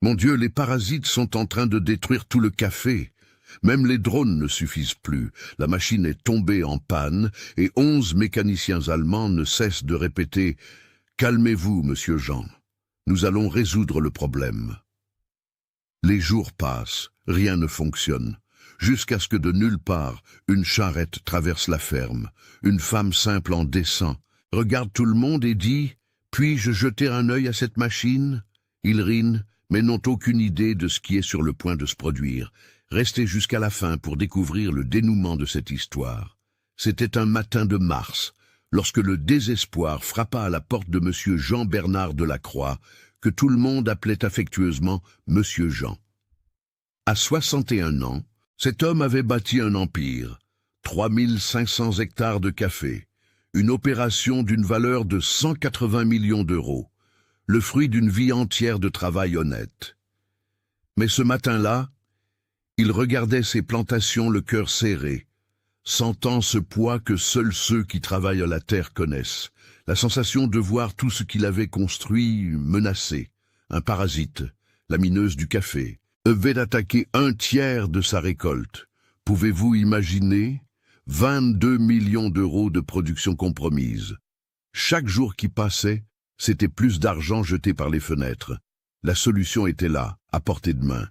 Mon Dieu, les parasites sont en train de détruire tout le café. Même les drones ne suffisent plus. La machine est tombée en panne et 11 mécaniciens allemands ne cessent de répéter « Calmez-vous, monsieur Jean. Nous allons résoudre le problème. » Les jours passent, rien ne fonctionne, jusqu'à ce que de nulle part, une charrette traverse la ferme. Une femme simple en descend, regarde tout le monde et dit « Puis-je jeter un œil à cette machine ?» Ils rient, mais n'ont aucune idée de ce qui est sur le point de se produire. Restez jusqu'à la fin pour découvrir le dénouement de cette histoire. C'était un matin de mars, lorsque le désespoir frappa à la porte de Monsieur Jean-Bernard Delacroix, que tout le monde appelait affectueusement Monsieur Jean. À 61 ans, cet homme avait bâti un empire, 3500 hectares de café, une opération d'une valeur de 180 millions d'euros, le fruit d'une vie entière de travail honnête. Mais ce matin-là, il regardait ses plantations le cœur serré, sentant ce poids que seuls ceux qui travaillent à la terre connaissent, la sensation de voir tout ce qu'il avait construit menacé. Un parasite, la mineuse du café, avait attaqué 1/3 de sa récolte. Pouvez-vous imaginer 22 millions d'euros de production compromise. Chaque jour qui passait, c'était plus d'argent jeté par les fenêtres. La solution était là, à portée de main.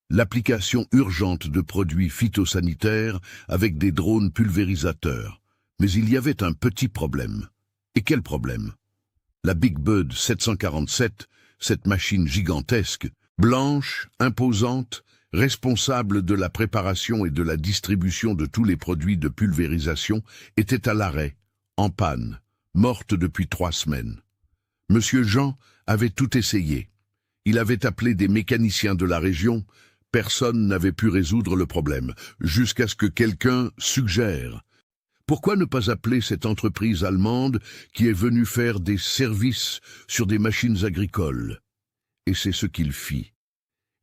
L'application urgente de produits phytosanitaires avec des drones pulvérisateurs. Mais il y avait un petit problème. Et quel problème? La Big Bud 747, cette machine gigantesque, blanche, imposante, responsable de la préparation et de la distribution de tous les produits de pulvérisation, était à l'arrêt, en panne, morte depuis 3 semaines. Monsieur Jean avait tout essayé. Il avait appelé des mécaniciens de la région. Personne n'avait pu résoudre le problème, jusqu'à ce que quelqu'un suggère. Pourquoi ne pas appeler cette entreprise allemande qui est venue faire des services sur des machines agricoles? Et c'est ce qu'il fit.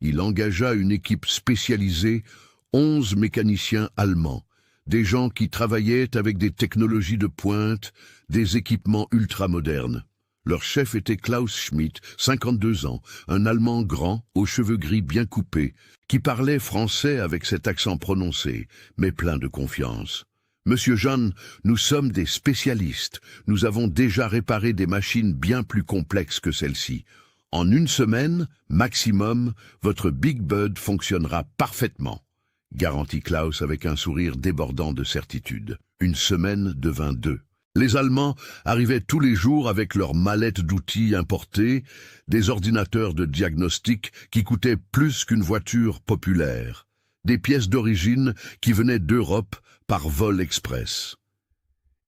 Il engagea une équipe spécialisée, 11 mécaniciens allemands, des gens qui travaillaient avec des technologies de pointe, des équipements ultramodernes. Leur chef était Klaus Schmidt, 52 ans, un Allemand grand, aux cheveux gris bien coupés, qui parlait français avec cet accent prononcé, mais plein de confiance. « Monsieur Jean, nous sommes des spécialistes. Nous avons déjà réparé des machines bien plus complexes que celle-ci. En 1 semaine, maximum, votre Big Bud fonctionnera parfaitement. » garantit Klaus avec un sourire débordant de certitude. 1 semaine devint 2. Les Allemands arrivaient tous les jours avec leurs mallettes d'outils importés, des ordinateurs de diagnostic qui coûtaient plus qu'une voiture populaire, des pièces d'origine qui venaient d'Europe par vol express.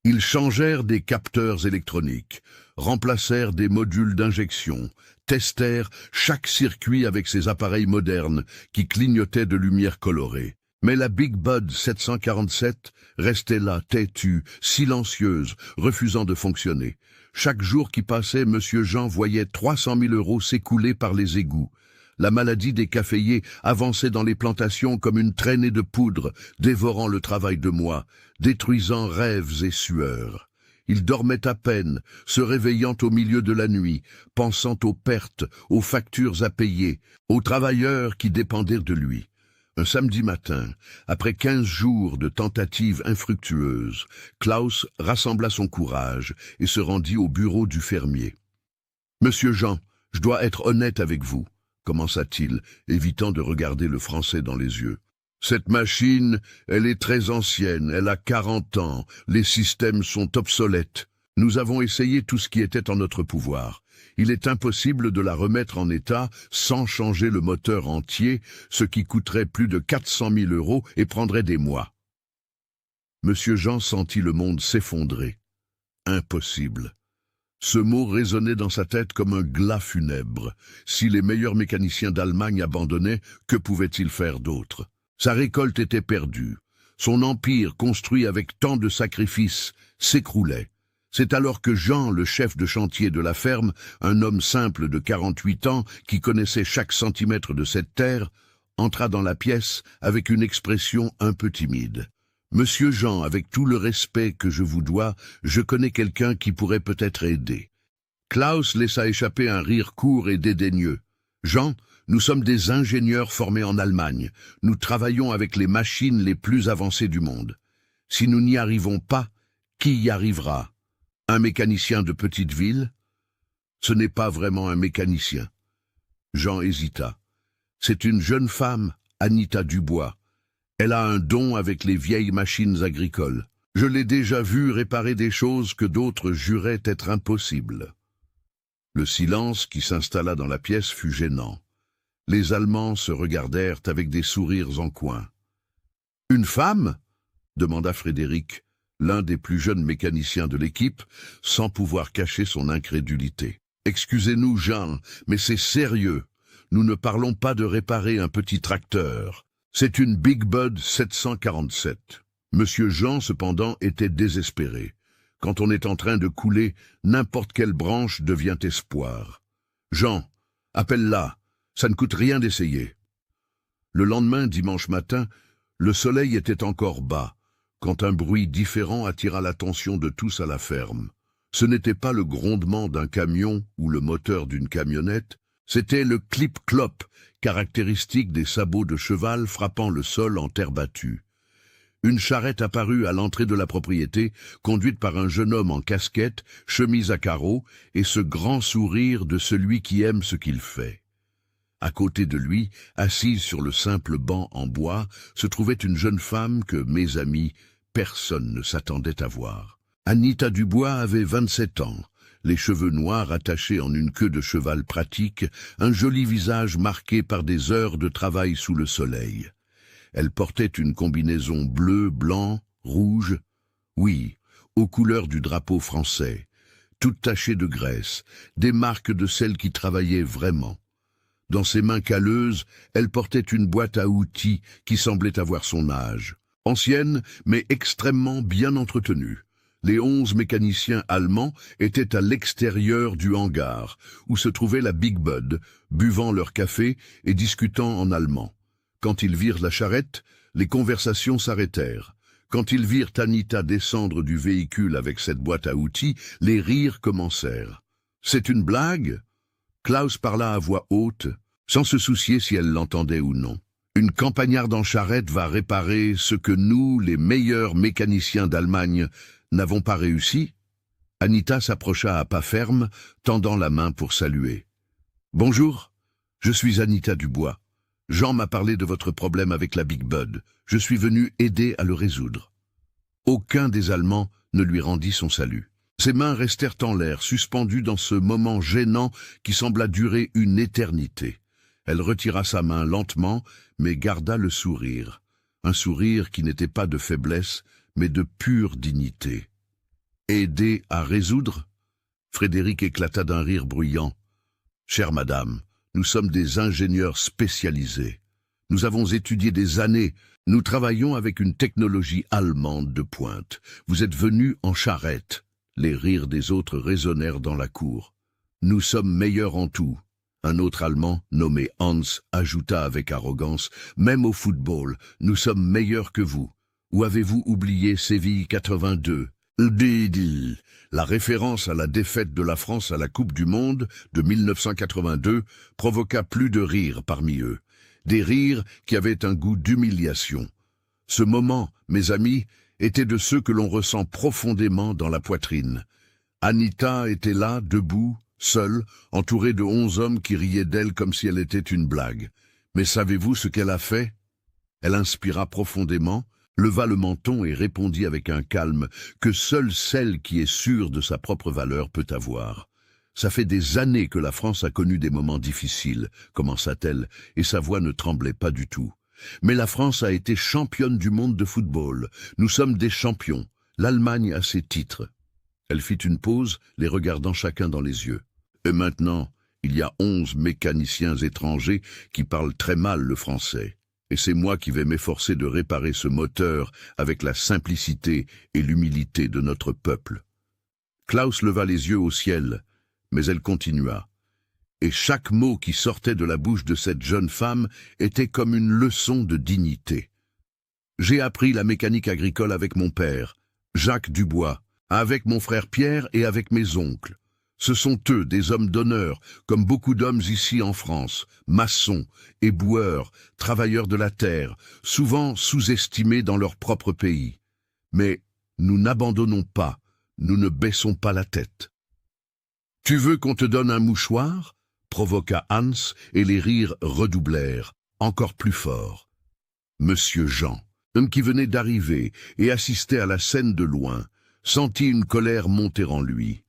Ils changèrent des capteurs électroniques, remplacèrent des modules d'injection, testèrent chaque circuit avec ces appareils modernes qui clignotaient de lumière colorée. Mais la Big Bud 747 restait là, têtue, silencieuse, refusant de fonctionner. Chaque jour qui passait, Monsieur Jean voyait 300 000 euros s'écouler par les égouts. La maladie des caféiers avançait dans les plantations comme une traînée de poudre, dévorant le travail de mois, détruisant rêves et sueurs. Il dormait à peine, se réveillant au milieu de la nuit, pensant aux pertes, aux factures à payer, aux travailleurs qui dépendaient de lui. Un samedi matin, après 15 jours de tentatives infructueuses, Klaus rassembla son courage et se rendit au bureau du fermier. « Monsieur Jean, je dois être honnête avec vous, » commença-t-il, évitant de regarder le Français dans les yeux. « Cette machine, elle est très ancienne, elle a 40 ans, les systèmes sont obsolètes. Nous avons essayé tout ce qui était en notre pouvoir. Il est impossible de la remettre en état sans changer le moteur entier, ce qui coûterait plus de 400 000 euros et prendrait des mois. » Monsieur Jean sentit le monde s'effondrer. Impossible. Ce mot résonnait dans sa tête comme un glas funèbre. Si les meilleurs mécaniciens d'Allemagne abandonnaient, que pouvaient-ils faire d'autre? Sa récolte était perdue. Son empire, construit avec tant de sacrifices, s'écroulait. C'est alors que Jean, le chef de chantier de la ferme, un homme simple de 48 ans qui connaissait chaque centimètre de cette terre, entra dans la pièce avec une expression un peu timide. « Monsieur Jean, avec tout le respect que je vous dois, je connais quelqu'un qui pourrait peut-être aider. » Klaus laissa échapper un rire court et dédaigneux. « Jean, Nous sommes des ingénieurs formés en Allemagne. Nous travaillons avec les machines les plus avancées du monde. Si nous n'y arrivons pas, qui y arrivera? Un mécanicien de petite ville? Ce n'est pas vraiment un mécanicien. Jean hésita. C'est une jeune femme, Anita Dubois. Elle a un don avec les vieilles machines agricoles. Je l'ai déjà vue réparer des choses que d'autres juraient être impossibles. Le silence qui s'installa dans la pièce fut gênant. Les Allemands se regardèrent avec des sourires en coin. « Une femme ?» demanda Frédéric, l'un des plus jeunes mécaniciens de l'équipe, sans pouvoir cacher son incrédulité. « Excusez-nous, Jean, mais c'est sérieux. Nous ne parlons pas de réparer un petit tracteur. C'est une Big Bud 747. » Monsieur Jean, cependant, était désespéré. Quand on est en train de couler, n'importe quelle branche devient espoir. « Jean, appelle-la. Ça ne coûte rien d'essayer. » Le lendemain, dimanche matin, le soleil était encore bas, quand un bruit différent attira l'attention de tous à la ferme. Ce n'était pas le grondement d'un camion ou le moteur d'une camionnette, c'était le clip-clop, caractéristique des sabots de cheval frappant le sol en terre battue. Une charrette apparut à l'entrée de la propriété, conduite par un jeune homme en casquette, chemise à carreaux, et ce grand sourire de celui qui aime ce qu'il fait. À côté de lui, assise sur le simple banc en bois, se trouvait une jeune femme que, mes amis, personne ne s'attendait à voir. Anita Dubois avait 27 ans, les cheveux noirs attachés en une queue de cheval pratique, un joli visage marqué par des heures de travail sous le soleil. Elle portait une combinaison bleu, blanc, rouge, oui, aux couleurs du drapeau français, toute tachée de graisse, des marques de celle qui travaillait vraiment. Dans ses mains calleuses, elle portait une boîte à outils qui semblait avoir son âge. Ancienne, mais extrêmement bien entretenue. Les 11 mécaniciens allemands étaient à l'extérieur du hangar, où se trouvait la Big Bud, buvant leur café et discutant en allemand. Quand ils virent la charrette, les conversations s'arrêtèrent. Quand ils virent Anita descendre du véhicule avec cette boîte à outils, les rires commencèrent. « C'est une blague ?» Klaus parla à voix haute, sans se soucier si elle l'entendait ou non. « Une campagnarde en charrette va réparer ce que nous, les meilleurs mécaniciens d'Allemagne, n'avons pas réussi ?» Anita s'approcha à pas ferme, tendant la main pour saluer. « Bonjour, je suis Anita Dubois. Jean m'a parlé de votre problème avec la Big Bud. Je suis venu aider à le résoudre. » Aucun des Allemands ne lui rendit son salut. Ses mains restèrent en l'air, suspendues dans ce moment gênant qui sembla durer une éternité. Elle retira sa main lentement, mais garda le sourire. Un sourire qui n'était pas de faiblesse, mais de pure dignité. « Aider à résoudre ?» Frédéric éclata d'un rire bruyant. « Chère madame, nous sommes des ingénieurs spécialisés. Nous avons étudié des années. Nous travaillons avec une technologie allemande de pointe. Vous êtes venus en charrette. » Les rires des autres résonnèrent dans la cour. « Nous sommes meilleurs en tout. » Un autre Allemand, nommé Hans, ajouta avec arrogance. « Même au football, nous sommes meilleurs que vous. Ou avez-vous oublié Séville 82 ?» La référence à la défaite de la France à la Coupe du Monde de 1982 provoqua plus de rires parmi eux. Des rires qui avaient un goût d'humiliation. Ce moment, mes amis, était de ceux que l'on ressent profondément dans la poitrine. Anita était là, debout, seule, entourée de 11 hommes qui riaient d'elle comme si elle était une blague. Mais savez-vous ce qu'elle a fait? Elle inspira profondément, leva le menton et répondit avec un calme que seule celle qui est sûre de sa propre valeur peut avoir. « Ça fait des années que la France a connu des moments difficiles, commença-t-elle, et sa voix ne tremblait pas du tout. Mais la France a été championne du monde de football. Nous sommes des champions. L'Allemagne a ses titres. » Elle fit une pause, les regardant chacun dans les yeux. « Et maintenant, il y a 11 mécaniciens étrangers qui parlent très mal le français. Et c'est moi qui vais m'efforcer de réparer ce moteur avec la simplicité et l'humilité de notre peuple. » Klaus leva les yeux au ciel, mais elle continua. Et chaque mot qui sortait de la bouche de cette jeune femme était comme une leçon de dignité. « J'ai appris la mécanique agricole avec mon père, Jacques Dubois, avec mon frère Pierre et avec mes oncles. Ce sont eux, des hommes d'honneur, comme beaucoup d'hommes ici en France, maçons, éboueurs, travailleurs de la terre, souvent sous-estimés dans leur propre pays. Mais nous n'abandonnons pas, nous ne baissons pas la tête. « Tu veux qu'on te donne un mouchoir ?» provoqua Hans, et les rires redoublèrent, encore plus fort. Monsieur Jean, homme qui venait d'arriver et assistait à la scène de loin, sentit une colère monter en lui.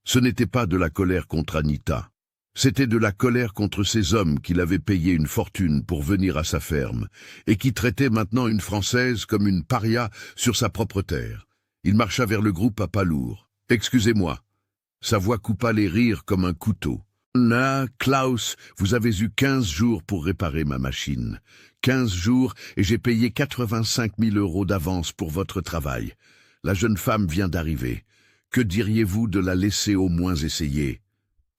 Ce n'était pas de la colère contre Anita, c'était de la colère contre ces hommes qu'il avait payé une fortune pour venir à sa ferme, et qui traitaient maintenant une Française comme une paria sur sa propre terre. Il marcha vers le groupe à pas lourds. « Excusez-moi. » Sa voix coupa les rires comme un couteau. « Là, Klaus, vous avez eu 15 jours pour réparer ma machine. 15 jours et j'ai payé 85 000 € d'avance pour votre travail. La jeune femme vient d'arriver. Que diriez-vous de la laisser au moins essayer ?»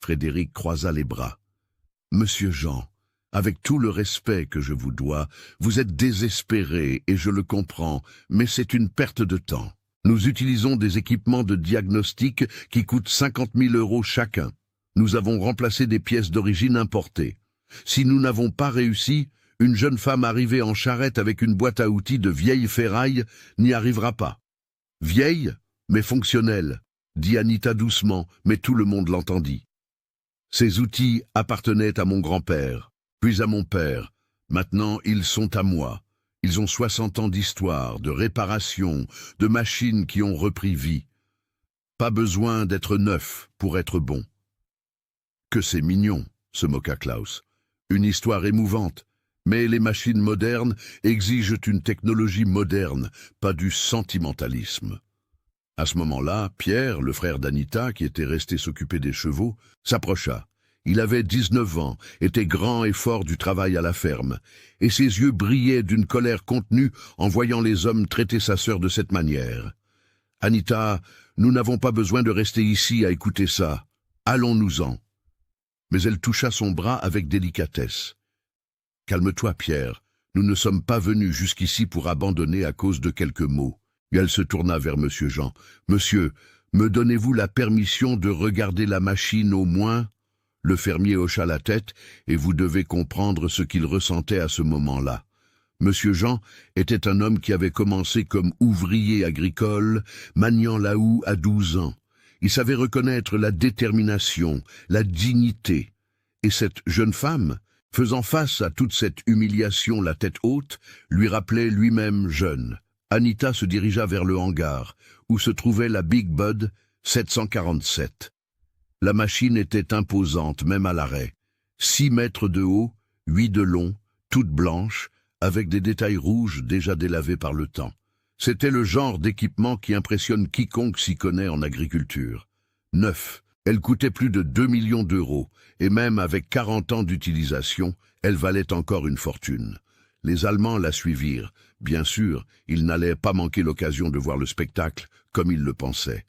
Frédéric croisa les bras. « Monsieur Jean, avec tout le respect que je vous dois, vous êtes désespéré et je le comprends, mais c'est une perte de temps. Nous utilisons des équipements de diagnostic qui coûtent 50 000 € chacun. Nous avons remplacé des pièces d'origine importées. Si nous n'avons pas réussi, une jeune femme arrivée en charrette avec une boîte à outils de vieille ferraille n'y arrivera pas. »« Vieille, mais fonctionnelle, » dit Anita doucement, mais tout le monde l'entendit. « Ces outils appartenaient à mon grand-père, puis à mon père. Maintenant, ils sont à moi. Ils ont 60 ans d'histoire, de réparation, de machines qui ont repris vie. Pas besoin d'être neuf pour être bon. » « Que c'est mignon, » se moqua Klaus. « Une histoire émouvante, mais les machines modernes exigent une technologie moderne, pas du sentimentalisme. » À ce moment-là, Pierre, le frère d'Anita, qui était resté s'occuper des chevaux, s'approcha. Il avait 19 ans, était grand et fort du travail à la ferme, et ses yeux brillaient d'une colère contenue en voyant les hommes traiter sa sœur de cette manière. « Anita, nous n'avons pas besoin de rester ici à écouter ça. Allons-nous-en. » Mais elle toucha son bras avec délicatesse. « Calme-toi, Pierre, nous ne sommes pas venus jusqu'ici pour abandonner à cause de quelques mots. » Et elle se tourna vers Monsieur Jean. « Monsieur, me donnez-vous la permission de regarder la machine au moins ?» Le fermier hocha la tête, et vous devez comprendre ce qu'il ressentait à ce moment-là. Monsieur Jean était un homme qui avait commencé comme ouvrier agricole, maniant la houe à 12 ans. Il savait reconnaître la détermination, la dignité. Et cette jeune femme, faisant face à toute cette humiliation la tête haute, lui rappelait lui-même jeune. Anita se dirigea vers le hangar, où se trouvait la Big Bud 747. La machine était imposante, même à l'arrêt. 6 mètres de haut, 8 de long, toute blanche, avec des détails rouges déjà délavés par le temps. C'était le genre d'équipement qui impressionne quiconque s'y connaît en agriculture. Neuf, elle coûtait plus de 2 millions d'euros, et même avec 40 ans d'utilisation, elle valait encore une fortune. Les Allemands la suivirent. Bien sûr, ils n'allaient pas manquer l'occasion de voir le spectacle, comme ils le pensaient.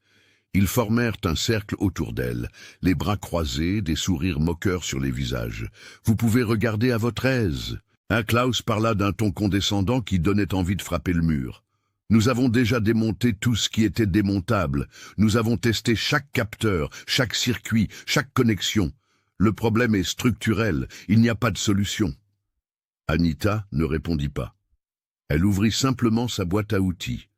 Ils formèrent un cercle autour d'elle, les bras croisés, des sourires moqueurs sur les visages. « Vous pouvez regarder à votre aise. » Klaus parla d'un ton condescendant qui donnait envie de frapper le mur. « Nous avons déjà démonté tout ce qui était démontable. Nous avons testé chaque capteur, chaque circuit, chaque connexion. Le problème est structurel, il n'y a pas de solution. » Anita ne répondit pas. Elle ouvrit simplement sa boîte à outils.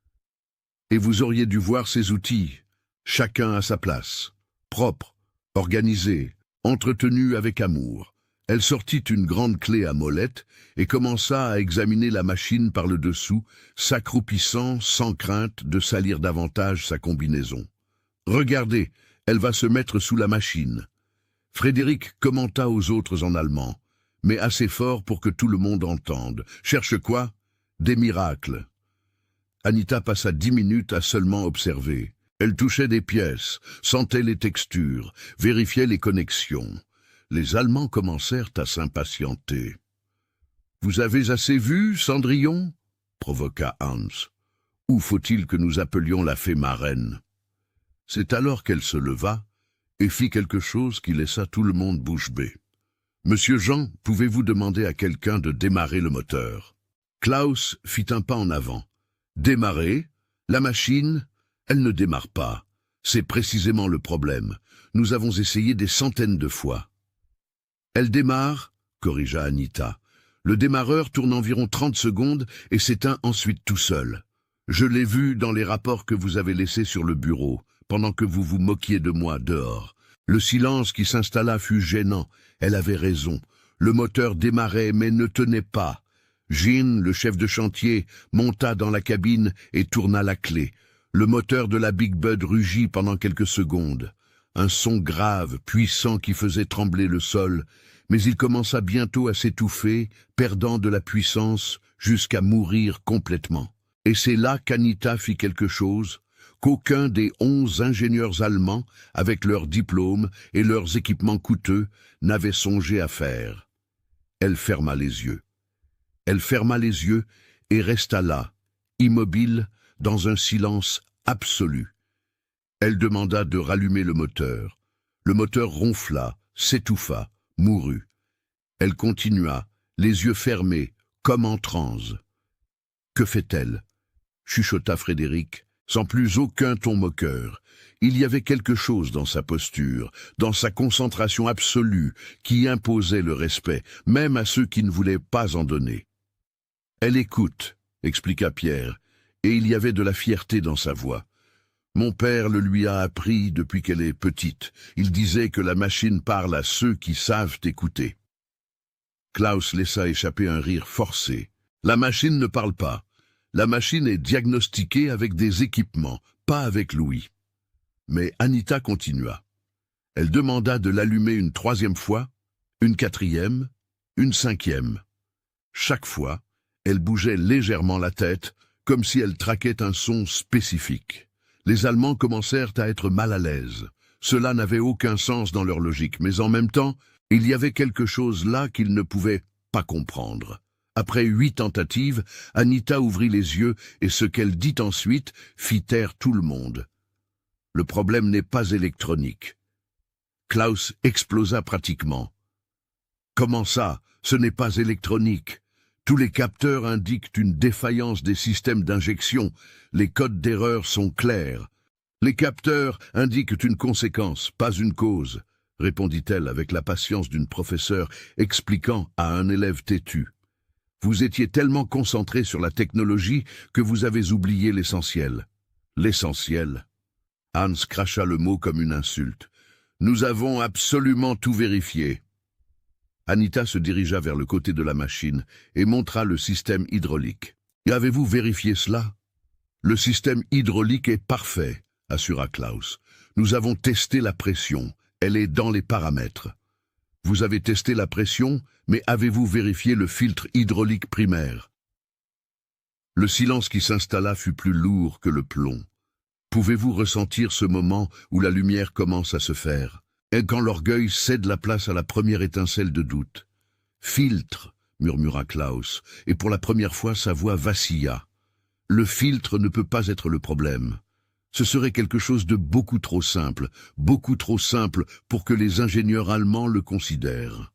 « Et vous auriez dû voir ces outils, chacun à sa place, propres, organisés, entretenus avec amour. » Elle sortit une grande clé à molette et commença à examiner la machine par le dessous, s'accroupissant sans crainte de salir davantage sa combinaison. « Regardez, elle va se mettre sous la machine. » Frédéric commenta aux autres en allemand, mais assez fort pour que tout le monde entende. « Cherche quoi ? Des miracles. » Anita passa 10 minutes à seulement observer. Elle touchait des pièces, sentait les textures, vérifiait les connexions. Les Allemands commencèrent à s'impatienter. « Vous avez assez vu, Cendrillon ?» provoqua Hans. « Ou faut-il que nous appelions la fée marraine ?» C'est alors qu'elle se leva et fit quelque chose qui laissa tout le monde bouche bée. « Monsieur Jean, pouvez-vous demander à quelqu'un de démarrer le moteur ?» Klaus fit un pas en avant. « Démarrer ? La machine ? Elle ne démarre pas. C'est précisément le problème. Nous avons essayé des centaines de fois. Elle démarre, corrigea Anita. Le démarreur tourne environ 30 secondes et s'éteint ensuite tout seul. Je l'ai vu dans les rapports que vous avez laissés sur le bureau, pendant que vous vous moquiez de moi dehors. Le silence qui s'installa fut gênant. Elle avait raison. Le moteur démarrait mais ne tenait pas. Jean, le chef de chantier, monta dans la cabine et tourna la clé. Le moteur de la Big Bud rugit pendant quelques secondes. Un son grave, puissant qui faisait trembler le sol, mais il commença bientôt à s'étouffer, perdant de la puissance jusqu'à mourir complètement. Et c'est là qu'Anita fit quelque chose qu'aucun des 11 ingénieurs allemands, avec leurs diplômes et leurs équipements coûteux, n'avait songé à faire. Elle ferma les yeux. Elle ferma les yeux et resta là, immobile, dans un silence absolu. Elle demanda de rallumer le moteur. Le moteur ronfla, s'étouffa, mourut. Elle continua, les yeux fermés, comme en transe. « Que fait-elle » chuchota Frédéric, sans plus aucun ton moqueur. Il y avait quelque chose dans sa posture, dans sa concentration absolue, qui imposait le respect, même à ceux qui ne voulaient pas en donner. « Elle écoute », expliqua Pierre, et il y avait de la fierté dans sa voix. Mon père le lui a appris depuis qu'elle est petite. Il disait que la machine parle à ceux qui savent écouter. Klaus laissa échapper un rire forcé. La machine ne parle pas. La machine est diagnostiquée avec des équipements, pas avec Louis. Mais Anita continua. Elle demanda de l'allumer une 3e fois, une 4e, une 5e. Chaque fois, elle bougeait légèrement la tête, comme si elle traquait un son spécifique. Les Allemands commencèrent à être mal à l'aise. Cela n'avait aucun sens dans leur logique, mais en même temps, il y avait quelque chose là qu'ils ne pouvaient pas comprendre. Après 8 tentatives, Anita ouvrit les yeux et ce qu'elle dit ensuite fit taire tout le monde. Le problème n'est pas électronique. Klaus explosa pratiquement. Comment ça, ce n'est pas électronique? Tous les capteurs indiquent une défaillance des systèmes d'injection. Les codes d'erreur sont clairs. Les capteurs indiquent une conséquence, pas une cause, répondit-elle avec la patience d'une professeure expliquant à un élève têtu. Vous étiez tellement concentré sur la technologie que vous avez oublié l'essentiel. L'essentiel. Hans cracha le mot comme une insulte. Nous avons absolument tout vérifié. Anita se dirigea vers le côté de la machine et montra le système hydraulique. « Avez-vous vérifié cela ?»« Le système hydraulique est parfait, » assura Klaus. « Nous avons testé la pression. Elle est dans les paramètres. » « Vous avez testé la pression, mais avez-vous vérifié le filtre hydraulique primaire ?» Le silence qui s'installa fut plus lourd que le plomb. Pouvez-vous ressentir ce moment où la lumière commence à se faire ? Et quand l'orgueil cède la place à la première étincelle de doute. « Filtre » murmura Klaus, et pour la première fois sa voix vacilla. « Le filtre ne peut pas être le problème. Ce serait quelque chose de beaucoup trop simple pour que les ingénieurs allemands le considèrent. »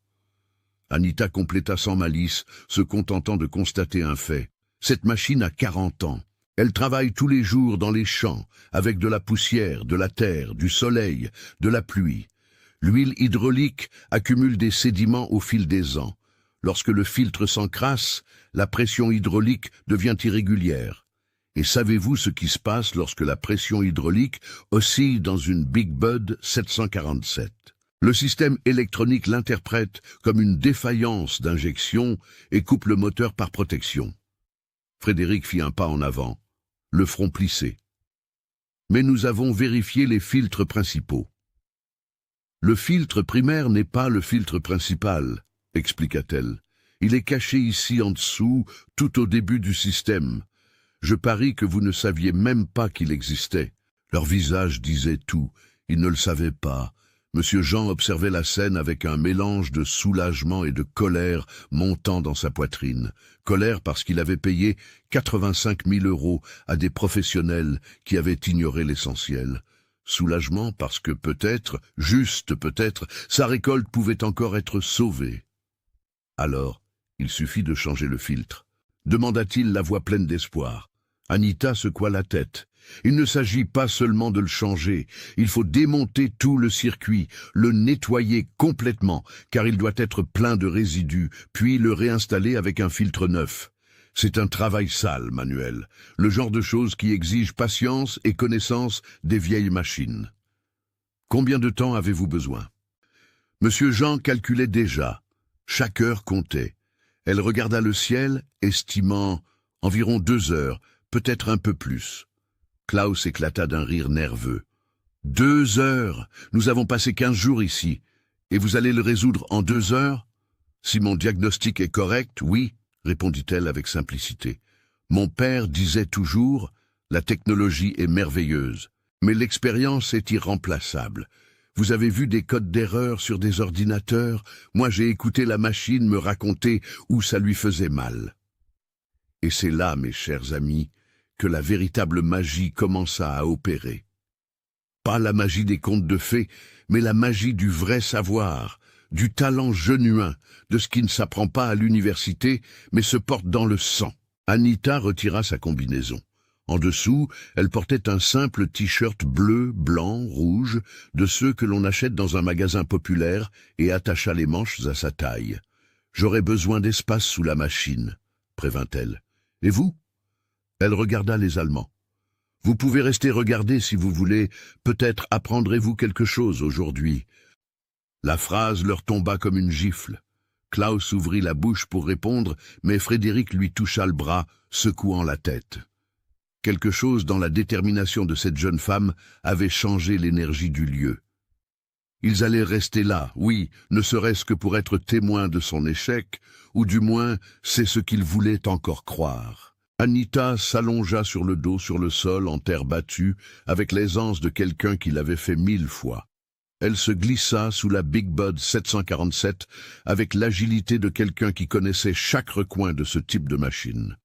Anita compléta sans malice, se contentant de constater un fait. Cette machine a 40 ans. Elle travaille tous les jours dans les champs, avec de la poussière, de la terre, du soleil, de la pluie. L'huile hydraulique accumule des sédiments au fil des ans. Lorsque le filtre s'encrasse, la pression hydraulique devient irrégulière. Et savez-vous ce qui se passe lorsque la pression hydraulique oscille dans une Big Bud 747? Le système électronique l'interprète comme une défaillance d'injection et coupe le moteur par protection. Frédéric fit un pas en avant, le front plissé. Mais nous avons vérifié les filtres principaux. Le filtre primaire n'est pas le filtre principal, expliqua-t-elle. Il est caché ici en dessous, tout au début du système. Je parie que vous ne saviez même pas qu'il existait. Leur visage disait tout. Ils ne le savaient pas. Monsieur Jean observait la scène avec un mélange de soulagement et de colère montant dans sa poitrine. Colère parce qu'il avait payé 85 000 € à des professionnels qui avaient ignoré l'essentiel. Soulagement parce que peut-être, juste peut-être, sa récolte pouvait encore être sauvée. Alors, il suffit de changer le filtre, demanda-t-il la voix pleine d'espoir. Anita secoua la tête. Il ne s'agit pas seulement de le changer, il faut démonter tout le circuit, le nettoyer complètement, car il doit être plein de résidus, puis le réinstaller avec un filtre neuf. C'est un travail sale, Manuel, le genre de choses qui exige patience et connaissance des vieilles machines. Combien de temps avez-vous besoin? Monsieur Jean calculait déjà. Chaque heure comptait. Elle regarda le ciel, estimant environ 2 heures, peut-être un peu plus. Klaus éclata d'un rire nerveux. 2 heures! Nous avons passé 15 jours ici. Et vous allez le résoudre en 2 heures? Si mon diagnostic est correct, oui, répondit-elle avec simplicité. Mon père disait toujours, la technologie est merveilleuse, mais l'expérience est irremplaçable. Vous avez vu des codes d'erreur sur des ordinateurs? Moi j'ai écouté la machine me raconter où ça lui faisait mal. Et c'est là, mes chers amis, que la véritable magie commença à opérer. Pas la magie des contes de fées, mais la magie du vrai savoir, du talent genuin, de ce qui ne s'apprend pas à l'université, mais se porte dans le sang. Anita retira sa combinaison. En dessous, elle portait un simple t-shirt bleu, blanc, rouge, de ceux que l'on achète dans un magasin populaire, et attacha les manches à sa taille. « J'aurai besoin d'espace sous la machine », prévint-elle. « Et vous ?» Elle regarda les Allemands. « Vous pouvez rester regarder si vous voulez, peut-être apprendrez-vous quelque chose aujourd'hui. » La phrase leur tomba comme une gifle. Klaus ouvrit la bouche pour répondre, mais Frédéric lui toucha le bras, secouant la tête. Quelque chose dans la détermination de cette jeune femme avait changé l'énergie du lieu. Ils allaient rester là, oui, ne serait-ce que pour être témoins de son échec, ou du moins, c'est ce qu'ils voulaient encore croire. Anita s'allongea sur le dos sur le sol en terre battue, avec l'aisance de quelqu'un qui l'avait fait 1000 fois. Elle se glissa sous la Big Bud 747 avec l'agilité de quelqu'un qui connaissait chaque recoin de ce type de machine.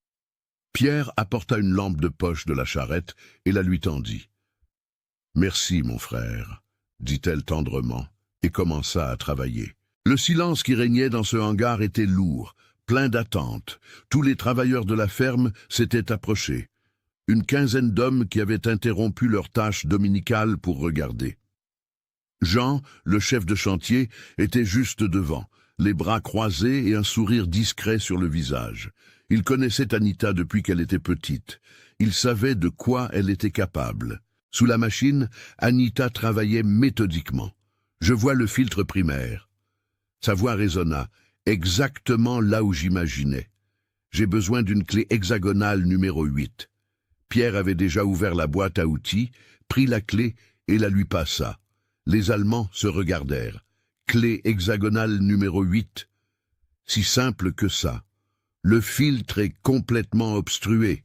Pierre apporta une lampe de poche de la charrette et la lui tendit. « Merci, mon frère », dit-elle tendrement, et commença à travailler. Le silence qui régnait dans ce hangar était lourd, plein d'attentes. Tous les travailleurs de la ferme s'étaient approchés. Une quinzaine d'hommes qui avaient interrompu leur tâche dominicale pour regarder. Jean, le chef de chantier, était juste devant, les bras croisés et un sourire discret sur le visage. Il connaissait Anita depuis qu'elle était petite. Il savait de quoi elle était capable. Sous la machine, Anita travaillait méthodiquement. « Je vois le filtre primaire. » Sa voix résonna, exactement là où j'imaginais. « J'ai besoin d'une clé hexagonale numéro 8. » Pierre avait déjà ouvert la boîte à outils, prit la clé et la lui passa. Les Allemands se regardèrent. Clé hexagonale numéro 8. Si simple que ça. Le filtre est complètement obstrué.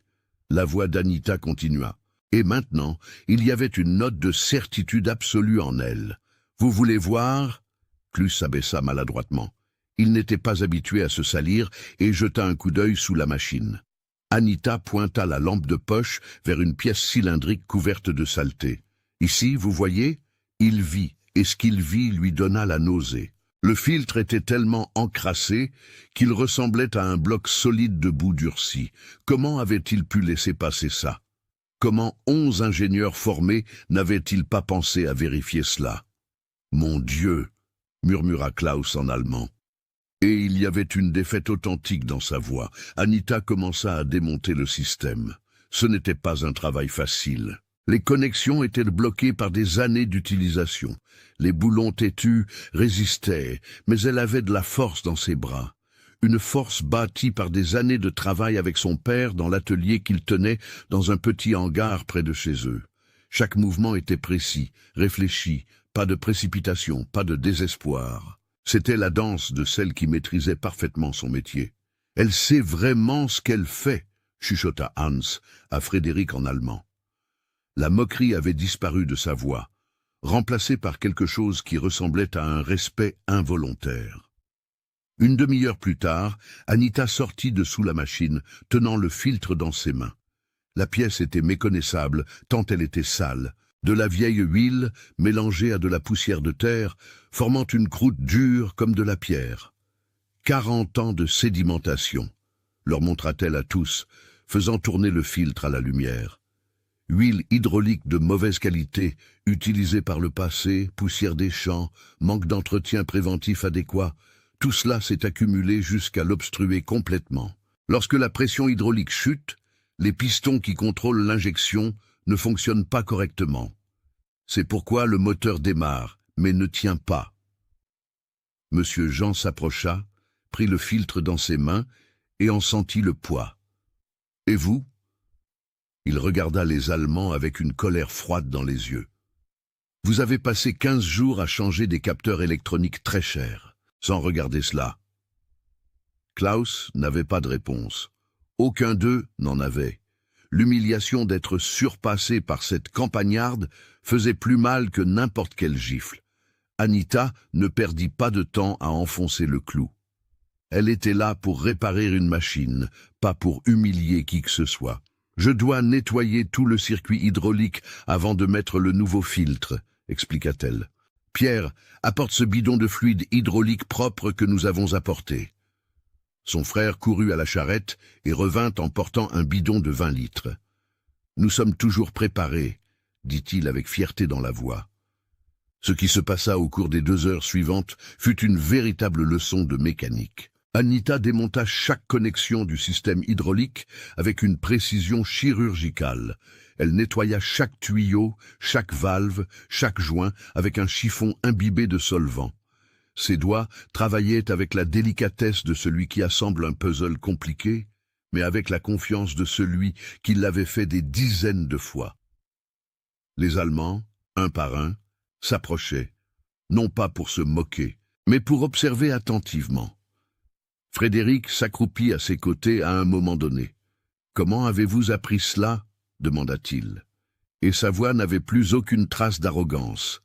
La voix d'Anita continua. Et maintenant, il y avait une note de certitude absolue en elle. Vous voulez voir? Clus s'abaissa maladroitement. Il n'était pas habitué à se salir et jeta un coup d'œil sous la machine. Anita pointa la lampe de poche vers une pièce cylindrique couverte de saleté. Ici, vous voyez? Il vit, et ce qu'il vit lui donna la nausée. Le filtre était tellement encrassé qu'il ressemblait à un bloc solide de boue durcie. Comment avait-il pu laisser passer ça? Comment 11 ingénieurs formés n'avaient-ils pas pensé à vérifier cela? « Mon Dieu !» murmura Klaus en allemand. Et il y avait une défaite authentique dans sa voix. Anita commença à démonter le système. Ce n'était pas un travail facile. Les connexions étaient bloquées par des années d'utilisation. Les boulons têtus résistaient, mais elle avait de la force dans ses bras. Une force bâtie par des années de travail avec son père dans l'atelier qu'il tenait dans un petit hangar près de chez eux. Chaque mouvement était précis, réfléchi, pas de précipitation, pas de désespoir. C'était la danse de celle qui maîtrisait parfaitement son métier. « Elle sait vraiment ce qu'elle fait », chuchota Hans à Frédéric en allemand. La moquerie avait disparu de sa voix, remplacée par quelque chose qui ressemblait à un respect involontaire. Une demi-heure plus tard, Anita sortit de sous la machine, tenant le filtre dans ses mains. La pièce était méconnaissable, tant elle était sale, de la vieille huile mélangée à de la poussière de terre, formant une croûte dure comme de la pierre. 40 ans de sédimentation, leur montra-t-elle à tous. faisant tourner le filtre à la lumière. Huile hydraulique de mauvaise qualité, utilisée par le passé, poussière des champs, manque d'entretien préventif adéquat, tout cela s'est accumulé jusqu'à l'obstruer complètement. Lorsque la pression hydraulique chute, les pistons qui contrôlent l'injection ne fonctionnent pas correctement. C'est pourquoi le moteur démarre, mais ne tient pas. Monsieur Jean s'approcha, prit le filtre dans ses mains et en sentit le poids. « Et vous ?» Il regarda les Allemands avec une colère froide dans les yeux. « Vous avez passé 15 jours à changer des capteurs électroniques très chers, sans regarder cela. » Klaus n'avait pas de réponse. Aucun d'eux n'en avait. L'humiliation d'être surpassé par cette campagnarde faisait plus mal que n'importe quelle gifle. Anita ne perdit pas de temps à enfoncer le clou. Elle était là pour réparer une machine, pas pour humilier qui que ce soit. « Je dois nettoyer tout le circuit hydraulique avant de mettre le nouveau filtre », expliqua-t-elle. « Pierre, apporte ce bidon de fluide hydraulique propre que nous avons apporté. » Son frère courut à la charrette et revint en portant un bidon de 20 litres. « Nous sommes toujours préparés », dit-il avec fierté dans la voix. Ce qui se passa au cours des 2 heures suivantes fut une véritable leçon de mécanique. Anita démonta chaque connexion du système hydraulique avec une précision chirurgicale. Elle nettoya chaque tuyau, chaque valve, chaque joint avec un chiffon imbibé de solvant. Ses doigts travaillaient avec la délicatesse de celui qui assemble un puzzle compliqué, mais avec la confiance de celui qui l'avait fait des dizaines de fois. Les Allemands, un par un, s'approchaient, non pas pour se moquer, mais pour observer attentivement. Frédéric s'accroupit à ses côtés à un moment donné. « Comment avez-vous appris cela ?» demanda-t-il. Et sa voix n'avait plus aucune trace d'arrogance.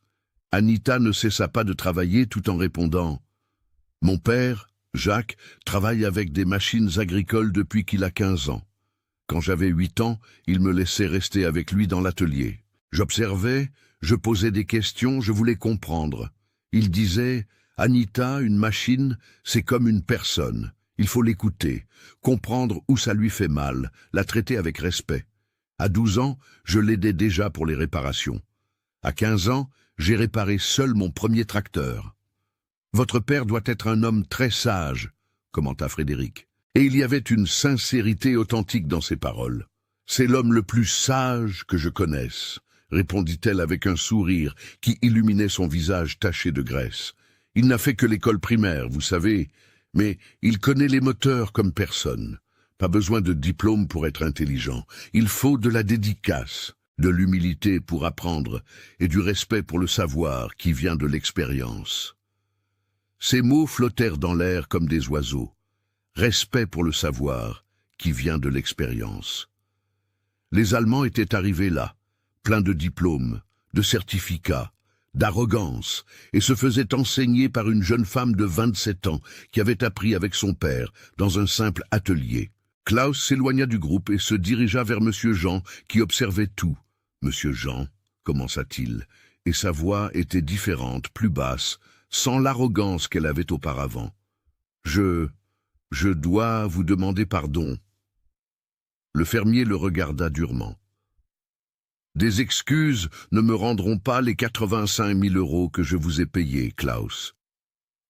Anita ne cessa pas de travailler tout en répondant « Mon père, Jacques, travaille avec des machines agricoles depuis qu'il a 15 ans. Quand j'avais 8 ans, il me laissait rester avec lui dans l'atelier. J'observais, je posais des questions, je voulais comprendre. Il disait « Anita, une machine, c'est comme une personne. Il faut l'écouter, comprendre où ça lui fait mal, la traiter avec respect. À 12 ans, je l'aidais déjà pour les réparations. À 15 ans, j'ai réparé seul mon premier tracteur. Votre père doit être un homme très sage, commenta Frédéric. Et il y avait une sincérité authentique dans ses paroles. C'est l'homme le plus sage que je connaisse, répondit-elle avec un sourire qui illuminait son visage taché de graisse. Il n'a fait que l'école primaire, vous savez, mais il connaît les moteurs comme personne. Pas besoin de diplôme pour être intelligent. Il faut de la dédicace, de l'humilité pour apprendre et du respect pour le savoir qui vient de l'expérience. » Ces mots flottèrent dans l'air comme des oiseaux. Respect pour le savoir qui vient de l'expérience. Les Allemands étaient arrivés là, pleins de diplômes, de certificats, d'arrogance, et se faisaient enseigner par une jeune femme de 27 ans qui avait appris avec son père dans un simple atelier. Klaus s'éloigna du groupe et se dirigea vers Monsieur Jean qui observait tout. « Monsieur Jean » commença-t-il, et sa voix était différente, plus basse, sans l'arrogance qu'elle avait auparavant. « Je dois vous demander pardon. » Le fermier le regarda durement. « Des excuses ne me rendront pas les 85 000 € que je vous ai payés, Klaus.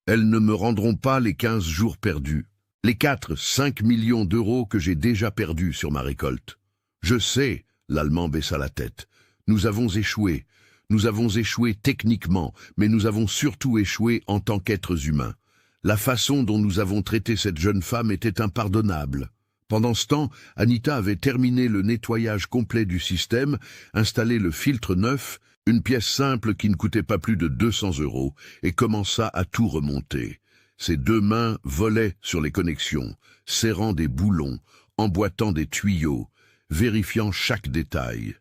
Elles ne me rendront pas les 15 jours perdus, les 4-5 millions d'euros que j'ai déjà perdus sur ma récolte. Je sais, » l'Allemand baissa la tête, « nous avons échoué. Nous avons échoué techniquement, mais nous avons surtout échoué en tant qu'êtres humains. La façon dont nous avons traité cette jeune femme était impardonnable. » Pendant ce temps, Anita avait terminé le nettoyage complet du système, installé le filtre neuf, une pièce simple qui ne coûtait pas plus de 200 €, et commença à tout remonter. Ses 2 mains volaient sur les connexions, serrant des boulons, emboîtant des tuyaux, vérifiant chaque détail.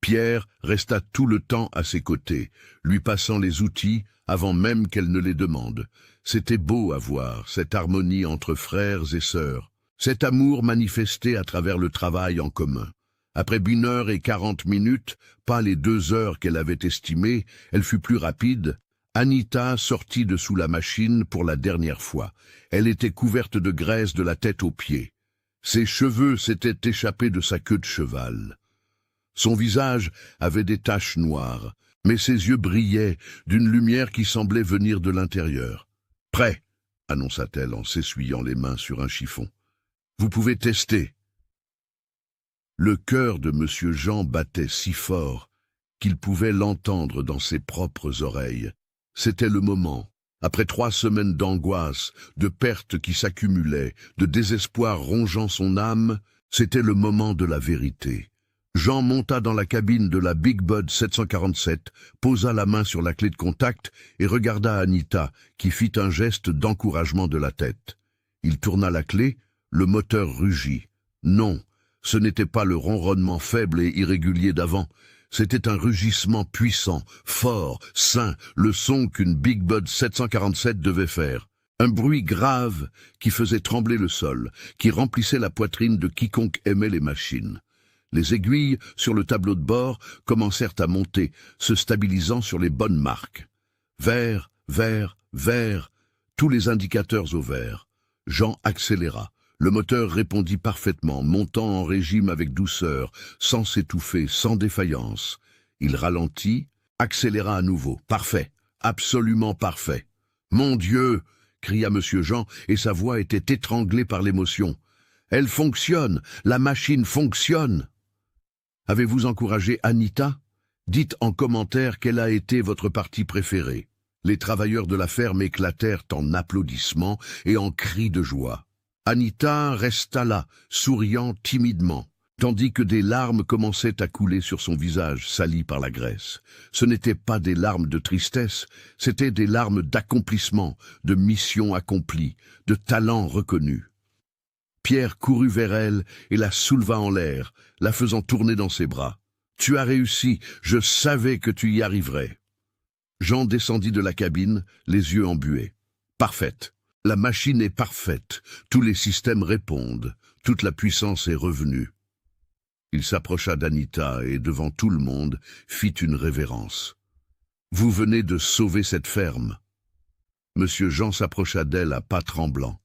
Pierre resta tout le temps à ses côtés, lui passant les outils avant même qu'elle ne les demande. C'était beau à voir, cette harmonie entre frères et sœurs. Cet amour manifesté à travers le travail en commun. Après 1h40, pas les 2 heures qu'elle avait estimées, elle fut plus rapide. Anita sortit de sous la machine pour la dernière fois. Elle était couverte de graisse de la tête aux pieds. Ses cheveux s'étaient échappés de sa queue de cheval. Son visage avait des taches noires, mais ses yeux brillaient d'une lumière qui semblait venir de l'intérieur. « Prêt !» annonça-t-elle en s'essuyant les mains sur un chiffon. « Vous pouvez tester. » Le cœur de M. Jean battait si fort qu'il pouvait l'entendre dans ses propres oreilles. C'était le moment. Après 3 semaines d'angoisse, de pertes qui s'accumulaient, de désespoir rongeant son âme, c'était le moment de la vérité. Jean monta dans la cabine de la Big Bud 747, posa la main sur la clé de contact et regarda Anita, qui fit un geste d'encouragement de la tête. Il tourna la clé, le moteur rugit. Non, ce n'était pas le ronronnement faible et irrégulier d'avant. C'était un rugissement puissant, fort, sain, le son qu'une Big Bud 747 devait faire. Un bruit grave qui faisait trembler le sol, qui remplissait la poitrine de quiconque aimait les machines. Les aiguilles sur le tableau de bord commencèrent à monter, se stabilisant sur les bonnes marques. Vert, vert, vert, tous les indicateurs au vert. Jean accéléra. Le moteur répondit parfaitement, montant en régime avec douceur, sans s'étouffer, sans défaillance. Il ralentit, accéléra à nouveau. Parfait, absolument parfait. « Mon Dieu !» cria M. Jean, et sa voix était étranglée par l'émotion. « Elle fonctionne, la machine fonctionne !» Avez-vous encouragé Anita? Dites en commentaire quelle a été votre partie préférée. Les travailleurs de la ferme éclatèrent en applaudissements et en cris de joie. Anita resta là, souriant timidement, tandis que des larmes commençaient à couler sur son visage sali par la graisse. Ce n'étaient pas des larmes de tristesse, c'étaient des larmes d'accomplissement, de mission accomplie, de talent reconnu. Pierre courut vers elle et la souleva en l'air, la faisant tourner dans ses bras. « Tu as réussi, je savais que tu y arriverais. » Jean descendit de la cabine, les yeux embués. « Parfaite. La machine est parfaite, tous les systèmes répondent, toute la puissance est revenue. » Il s'approcha d'Anita et, devant tout le monde, fit une révérence. « Vous venez de sauver cette ferme. » Monsieur Jean s'approcha d'elle à pas tremblants.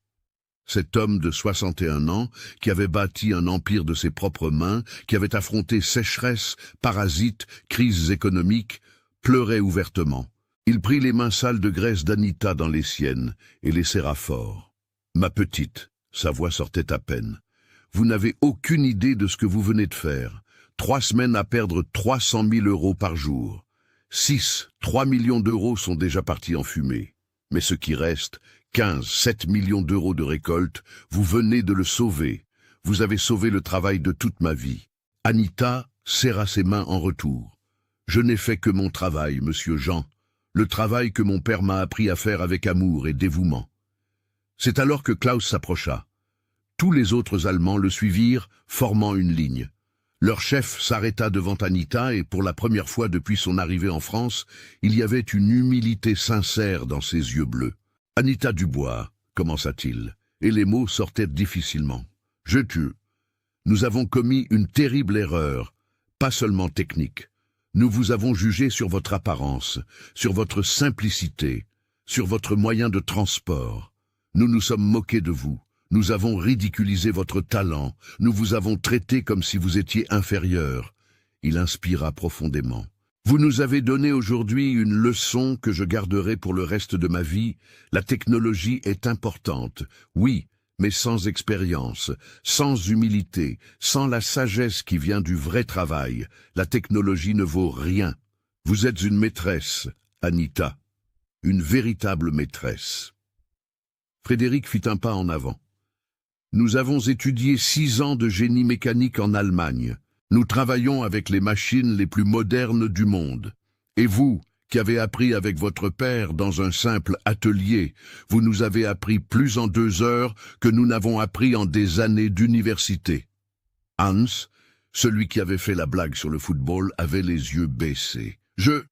Cet homme de 61 ans, qui avait bâti un empire de ses propres mains, qui avait affronté sécheresse, parasites, crises économiques, pleurait ouvertement. Il prit les mains sales de graisse d'Anita dans les siennes et les serra fort. « Ma petite », sa voix sortait à peine, « vous n'avez aucune idée de ce que vous venez de faire. 3 semaines à perdre 300 000 € par jour. 3 millions d'euros sont déjà partis en fumée. Mais ce qui reste, 7 millions d'euros de récolte, vous venez de le sauver. Vous avez sauvé le travail de toute ma vie. » Anita serra ses mains en retour. « Je n'ai fait que mon travail, monsieur Jean. Le travail que mon père m'a appris à faire avec amour et dévouement. » C'est alors que Klaus s'approcha. Tous les autres Allemands le suivirent, formant une ligne. Leur chef s'arrêta devant Anita et pour la première fois depuis son arrivée en France, il y avait une humilité sincère dans ses yeux bleus. « Anita Dubois, commença-t-il, et les mots sortaient difficilement. Nous avons commis une terrible erreur, pas seulement technique. Nous vous avons jugé sur votre apparence, sur votre simplicité, sur votre moyen de transport. Nous nous sommes moqués de vous. Nous avons ridiculisé votre talent. Nous vous avons traité comme si vous étiez inférieur. » Il inspira profondément. « Vous nous avez donné aujourd'hui une leçon que je garderai pour le reste de ma vie. La technologie est importante, oui, mais sans expérience, sans humilité, sans la sagesse qui vient du vrai travail, la technologie ne vaut rien. Vous êtes une maîtresse, Anita, une véritable maîtresse. » Frédéric fit un pas en avant. « Nous avons étudié 6 ans de génie mécanique en Allemagne. Nous travaillons avec les machines les plus modernes du monde. Et vous, qui avez appris avec votre père dans un simple atelier, vous nous avez appris plus en 2 heures que nous n'avons appris en des années d'université. » Hans, celui qui avait fait la blague sur le football, avait les yeux baissés. « Je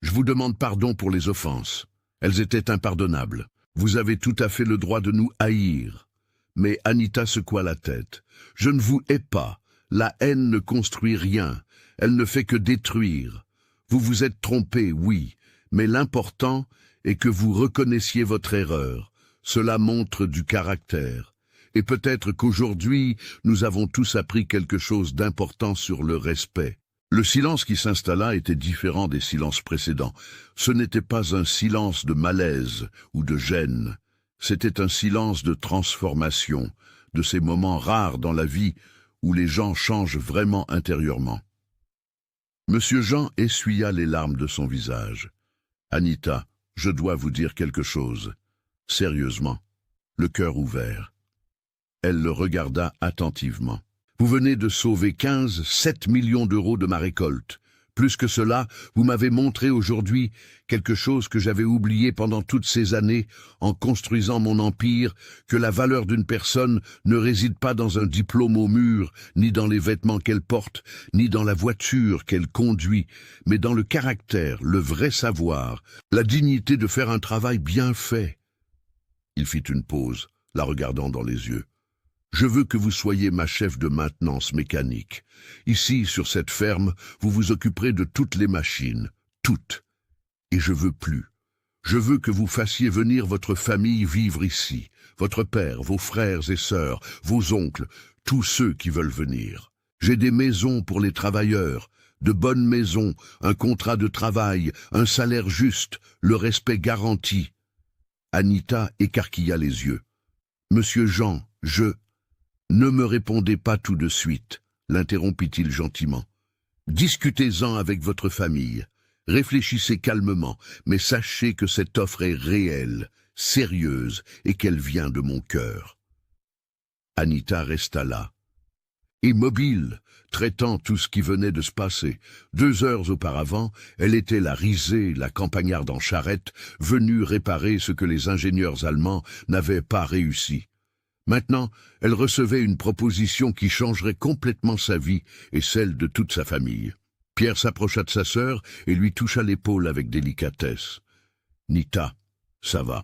vous demande pardon pour les offenses. Elles étaient impardonnables. Vous avez tout à fait le droit de nous haïr. » Mais Anita secoua la tête. « Je ne vous hais pas. La haine ne construit rien. Elle ne fait que détruire. Vous vous êtes trompé, oui, mais l'important est que vous reconnaissiez votre erreur. Cela montre du caractère. Et peut-être qu'aujourd'hui, nous avons tous appris quelque chose d'important sur le respect. Le silence qui s'installa était différent des silences précédents. Ce n'était pas un silence de malaise ou de gêne. C'était un silence de transformation, de ces moments rares dans la vie où les gens changent vraiment intérieurement. Monsieur Jean essuya les larmes de son visage. « Anita, je dois vous dire quelque chose. Sérieusement, le cœur ouvert. » Elle le regarda attentivement. « Vous venez de sauver 7 millions d'euros de ma récolte. Plus que cela, vous m'avez montré aujourd'hui quelque chose que j'avais oublié pendant toutes ces années en construisant mon empire, que la valeur d'une personne ne réside pas dans un diplôme au mur, ni dans les vêtements qu'elle porte, ni dans la voiture qu'elle conduit, mais dans le caractère, le vrai savoir, la dignité de faire un travail bien fait. » Il fit une pause, la regardant dans les yeux. « Je veux que vous soyez ma chef de maintenance mécanique. Ici, sur cette ferme, vous vous occuperez de toutes les machines, toutes. Et je veux plus. Je veux que vous fassiez venir votre famille vivre ici, votre père, vos frères et sœurs, vos oncles, tous ceux qui veulent venir. J'ai des maisons pour les travailleurs, de bonnes maisons, un contrat de travail, un salaire juste, le respect garanti. » Anita écarquilla les yeux. « Monsieur Jean, je... » « Ne me répondez pas tout de suite, » l'interrompit-il gentiment. « Discutez-en avec votre famille. Réfléchissez calmement, mais sachez que cette offre est réelle, sérieuse, et qu'elle vient de mon cœur. » Anita resta là, immobile, traitant tout ce qui venait de se passer. 2 heures auparavant, elle était la risée, la campagnarde en charrette, venue réparer ce que les ingénieurs allemands n'avaient pas réussi. Maintenant, elle recevait une proposition qui changerait complètement sa vie et celle de toute sa famille. Pierre s'approcha de sa sœur et lui toucha l'épaule avec délicatesse. « Nita, ça va. »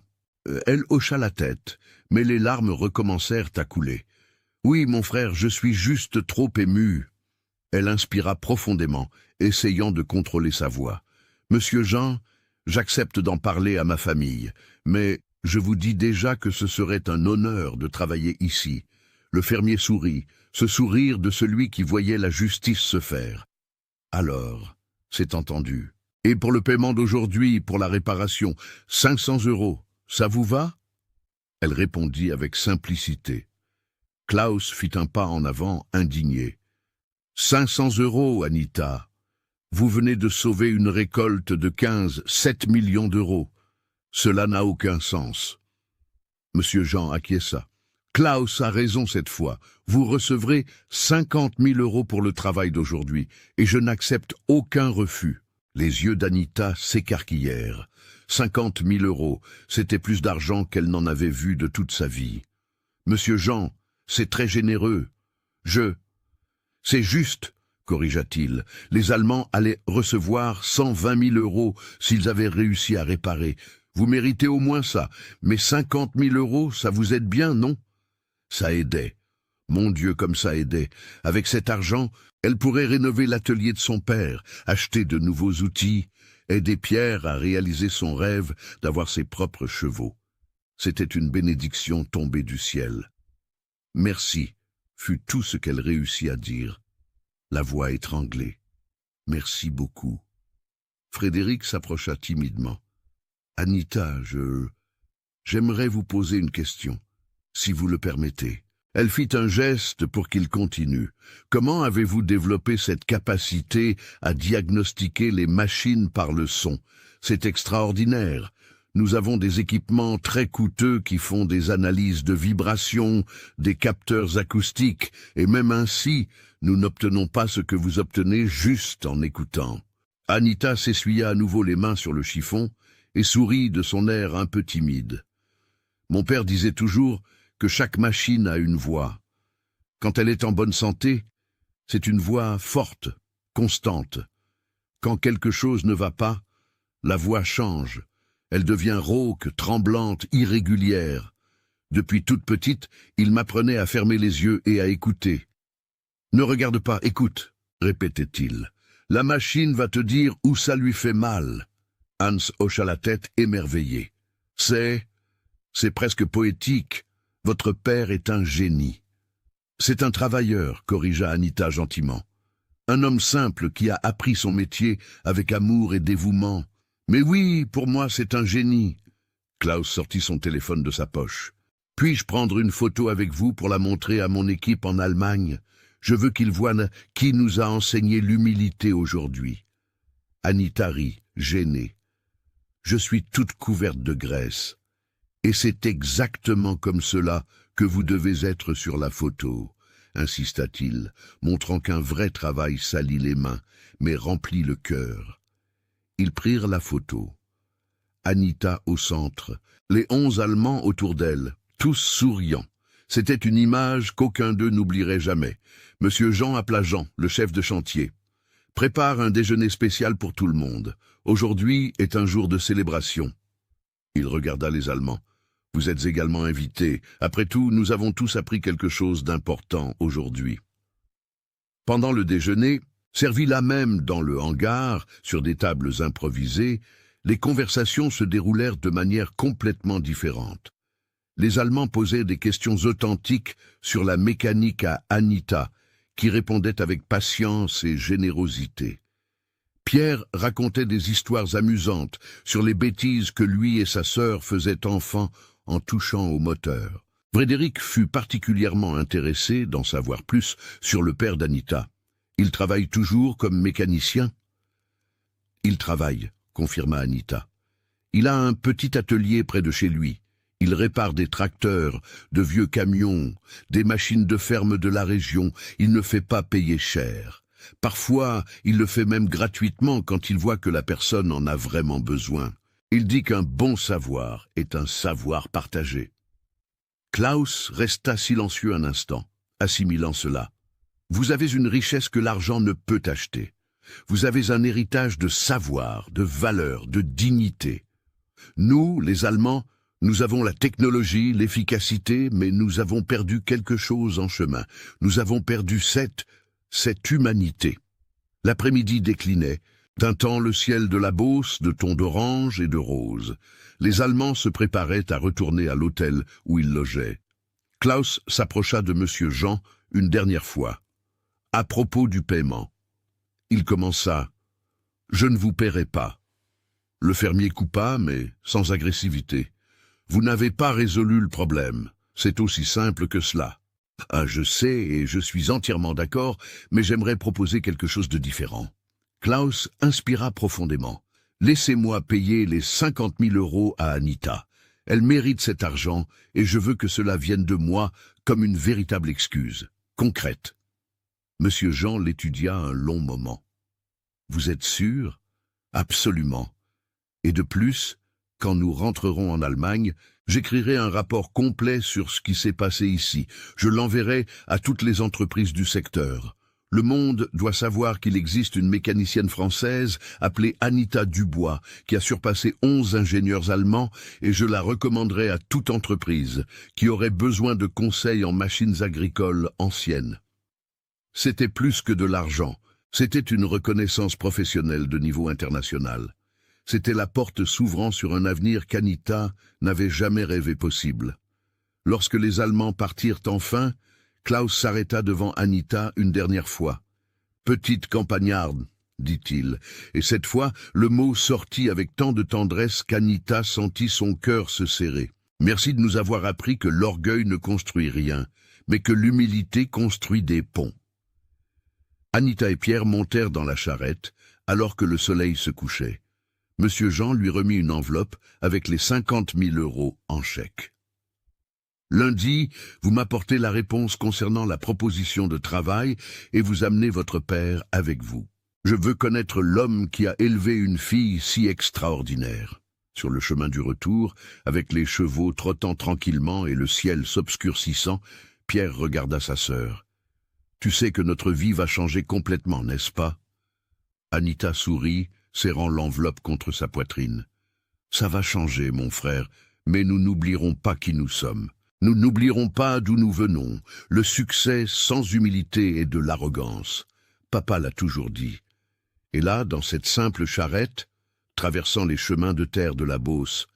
Elle hocha la tête, mais les larmes recommencèrent à couler. « Oui, mon frère, je suis juste trop émue. » Elle inspira profondément, essayant de contrôler sa voix. « Monsieur Jean, j'accepte d'en parler à ma famille, mais... je vous dis déjà que ce serait un honneur de travailler ici. » Le fermier sourit, ce sourire de celui qui voyait la justice se faire. « Alors, c'est entendu. Et pour le paiement d'aujourd'hui, pour la réparation, 500 €, ça vous va ?» Elle répondit avec simplicité. Klaus fit un pas en avant, indigné. « 500 €, Anita. Vous venez de sauver une récolte de 7 millions d'euros. Cela n'a aucun sens. » Monsieur Jean acquiesça. « Klaus a raison cette fois. Vous recevrez 50 000 € pour le travail d'aujourd'hui, et je n'accepte aucun refus. » Les yeux d'Anita s'écarquillèrent. 50 000 €, c'était plus d'argent qu'elle n'en avait vu de toute sa vie. « Monsieur Jean, c'est très généreux. C'est juste, » corrigea-t-il. « Les Allemands allaient recevoir 120 000 € s'ils avaient réussi à réparer. Vous méritez au moins ça, mais 50 000 €, ça vous aide bien, non ?» Ça aidait. Mon Dieu, comme ça aidait. Avec cet argent, elle pourrait rénover l'atelier de son père, acheter de nouveaux outils, aider Pierre à réaliser son rêve d'avoir ses propres chevaux. C'était une bénédiction tombée du ciel. « Merci » fut tout ce qu'elle réussit à dire, la voix étranglée. « Merci beaucoup. » Frédéric s'approcha timidement. « Anita, j'aimerais vous poser une question, si vous le permettez. » Elle fit un geste pour qu'il continue. « Comment avez-vous développé cette capacité à diagnostiquer les machines par le son? C'est extraordinaire. Nous avons des équipements très coûteux qui font des analyses de vibrations, des capteurs acoustiques, et même ainsi, nous n'obtenons pas ce que vous obtenez juste en écoutant. » Anita s'essuya à nouveau les mains sur le chiffon et sourit de son air un peu timide. « Mon père disait toujours que chaque machine a une voix. Quand elle est en bonne santé, c'est une voix forte, constante. Quand quelque chose ne va pas, la voix change. Elle devient rauque, tremblante, irrégulière. Depuis toute petite, il m'apprenait à fermer les yeux et à écouter. « Ne regarde pas, écoute, » répétait-il. « La machine va te dire où ça lui fait mal. » Hans hocha la tête émerveillé. « C'est presque poétique. » Votre père est un génie. C'est un travailleur, corrigea Anita gentiment. Un homme simple qui a appris son métier avec amour et dévouement. Mais oui, pour moi c'est un génie. Klaus sortit son téléphone de sa poche. Puis-je prendre une photo avec vous pour la montrer à mon équipe en Allemagne? Je veux qu'ils voient qui nous a enseigné l'humilité aujourd'hui. Anita rit, gênée. Je suis toute couverte de graisse. Et c'est exactement comme cela que vous devez être sur la photo, insista-t-il, montrant qu'un vrai travail salit les mains, mais remplit le cœur. Ils prirent la photo. Anita au centre, les 11 Allemands autour d'elle, tous souriants. C'était une image qu'aucun d'eux n'oublierait jamais. Monsieur Jean appela Jean, le chef de chantier. « Prépare un déjeuner spécial pour tout le monde. Aujourd'hui est un jour de célébration. » Il regarda les Allemands. « Vous êtes également invités. Après tout, nous avons tous appris quelque chose d'important aujourd'hui. » Pendant le déjeuner, servi là même dans le hangar, sur des tables improvisées, les conversations se déroulèrent de manière complètement différente. Les Allemands posaient des questions authentiques sur la mécanique à Anita, qui répondait avec patience et générosité. Pierre racontait des histoires amusantes sur les bêtises que lui et sa sœur faisaient enfant en touchant au moteur. Frédéric fut particulièrement intéressé d'en savoir plus sur le père d'Anita. Il travaille toujours comme mécanicien? Il travaille, confirma Anita. Il a un petit atelier près de chez lui. Il répare des tracteurs, de vieux camions, des machines de ferme de la région. Il ne fait pas payer cher. Parfois, il le fait même gratuitement quand il voit que la personne en a vraiment besoin. Il dit qu'un bon savoir est un savoir partagé. Klaus resta silencieux un instant, assimilant cela. Vous avez une richesse que l'argent ne peut acheter. Vous avez un héritage de savoir, de valeur, de dignité. Nous, les Allemands, nous avons la technologie, l'efficacité, mais nous avons perdu quelque chose en chemin. Nous avons perdu cette humanité. L'après-midi déclinait, teintant le ciel de la Beauce de tons d'orange et de rose. Les Allemands se préparaient à retourner à l'hôtel où ils logeaient. Klaus s'approcha de Monsieur Jean une dernière fois. À propos du paiement. Il commença. « Je ne vous paierai pas. » Le fermier coupa, mais sans agressivité. « Vous n'avez pas résolu le problème. C'est aussi simple que cela. » « Ah, je sais et je suis entièrement d'accord, mais j'aimerais proposer quelque chose de différent. » Klaus inspira profondément. « Laissez-moi payer les 50 000 € à Anita. Elle mérite cet argent et je veux que cela vienne de moi comme une véritable excuse, concrète. » Monsieur Jean l'étudia un long moment. « Vous êtes sûr? »« Absolument. Et de plus, quand nous rentrerons en Allemagne, j'écrirai un rapport complet sur ce qui s'est passé ici. Je l'enverrai à toutes les entreprises du secteur. Le monde doit savoir qu'il existe une mécanicienne française appelée Anita Dubois, qui a surpassé 11 ingénieurs allemands, et je la recommanderai à toute entreprise qui aurait besoin de conseils en machines agricoles anciennes. » C'était plus que de l'argent. C'était une reconnaissance professionnelle de niveau international. C'était la porte s'ouvrant sur un avenir qu'Anita n'avait jamais rêvé possible. Lorsque les Allemands partirent enfin, Klaus s'arrêta devant Anita une dernière fois. « Petite campagnarde », dit-il, et cette fois, le mot sortit avec tant de tendresse qu'Anita sentit son cœur se serrer. « Merci de nous avoir appris que l'orgueil ne construit rien, mais que l'humilité construit des ponts. » Anita et Pierre montèrent dans la charrette, alors que le soleil se couchait. Monsieur Jean lui remit une enveloppe avec les 50 000 € en chèque. Lundi, vous m'apportez la réponse concernant la proposition de travail et vous amenez votre père avec vous. Je veux connaître l'homme qui a élevé une fille si extraordinaire. Sur le chemin du retour, avec les chevaux trottant tranquillement et le ciel s'obscurcissant, Pierre regarda sa sœur. « Tu sais que notre vie va changer complètement, n'est-ce pas ?» Anita sourit, serrant l'enveloppe contre sa poitrine. « Ça va changer, mon frère, mais nous n'oublierons pas qui nous sommes. Nous n'oublierons pas d'où nous venons. Le succès sans humilité est de l'arrogance. Papa l'a toujours dit. » Et là, dans cette simple charrette, traversant les chemins de terre de la Beauce,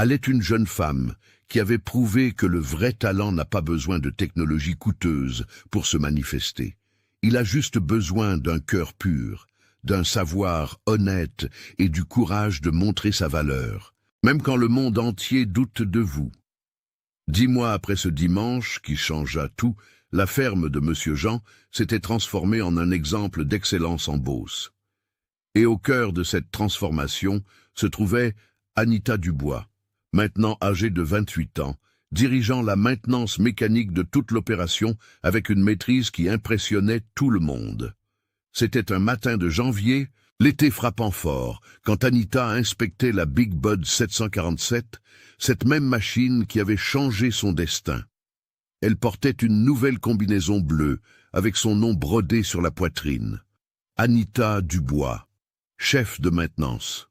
allait une jeune femme qui avait prouvé que le vrai talent n'a pas besoin de technologies coûteuses pour se manifester. Il a juste besoin d'un cœur pur, d'un savoir honnête et du courage de montrer sa valeur, même quand le monde entier doute de vous. 10 mois après ce dimanche qui changea tout, la ferme de Monsieur Jean s'était transformée en un exemple d'excellence en Beauce. Et au cœur de cette transformation se trouvait Anita Dubois, maintenant âgée de 28 ans, dirigeant la maintenance mécanique de toute l'opération avec une maîtrise qui impressionnait tout le monde. C'était un matin de janvier, l'été frappant fort, quand Anita inspectait la Big Bud 747, cette même machine qui avait changé son destin. Elle portait une nouvelle combinaison bleue, avec son nom brodé sur la poitrine. Anita Dubois, chef de maintenance.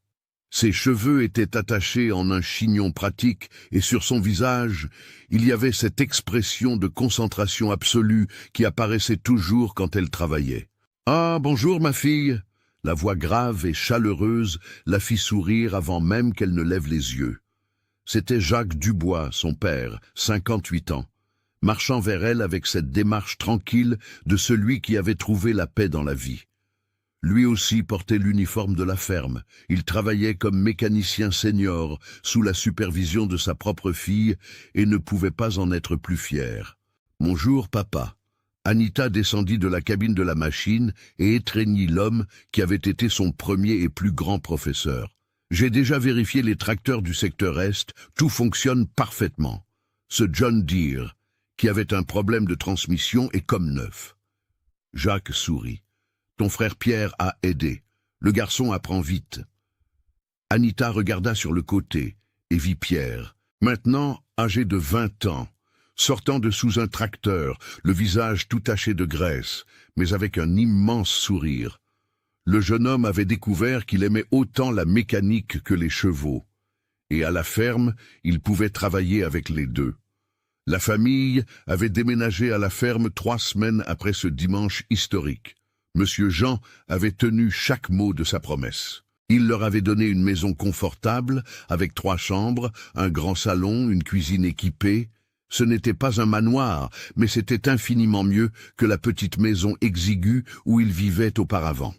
Ses cheveux étaient attachés en un chignon pratique et sur son visage, il y avait cette expression de concentration absolue qui apparaissait toujours quand elle travaillait. « Ah, bonjour ma fille !» La voix grave et chaleureuse la fit sourire avant même qu'elle ne lève les yeux. C'était Jacques Dubois, son père, 58 ans, marchant vers elle avec cette démarche tranquille de celui qui avait trouvé la paix dans la vie. Lui aussi portait l'uniforme de la ferme. Il travaillait comme mécanicien senior, sous la supervision de sa propre fille, et ne pouvait pas en être plus fier. « Bonjour, papa !» Anita descendit de la cabine de la machine et étreignit l'homme qui avait été son premier et plus grand professeur. « J'ai déjà vérifié les tracteurs du secteur Est, tout fonctionne parfaitement. Ce John Deere, qui avait un problème de transmission, est comme neuf. » Jacques sourit. Ton frère Pierre a aidé. Le garçon apprend vite. Anita regarda sur le côté et vit Pierre, maintenant âgé de 20 ans, sortant de sous un tracteur, le visage tout taché de graisse, mais avec un immense sourire. Le jeune homme avait découvert qu'il aimait autant la mécanique que les chevaux. Et à la ferme, il pouvait travailler avec les deux. La famille avait déménagé à la ferme 3 semaines après ce dimanche historique. Monsieur Jean avait tenu chaque mot de sa promesse. Il leur avait donné une maison confortable, avec 3 chambres, un grand salon, une cuisine équipée. Ce n'était pas un manoir, mais c'était infiniment mieux que la petite maison exiguë où ils vivaient auparavant.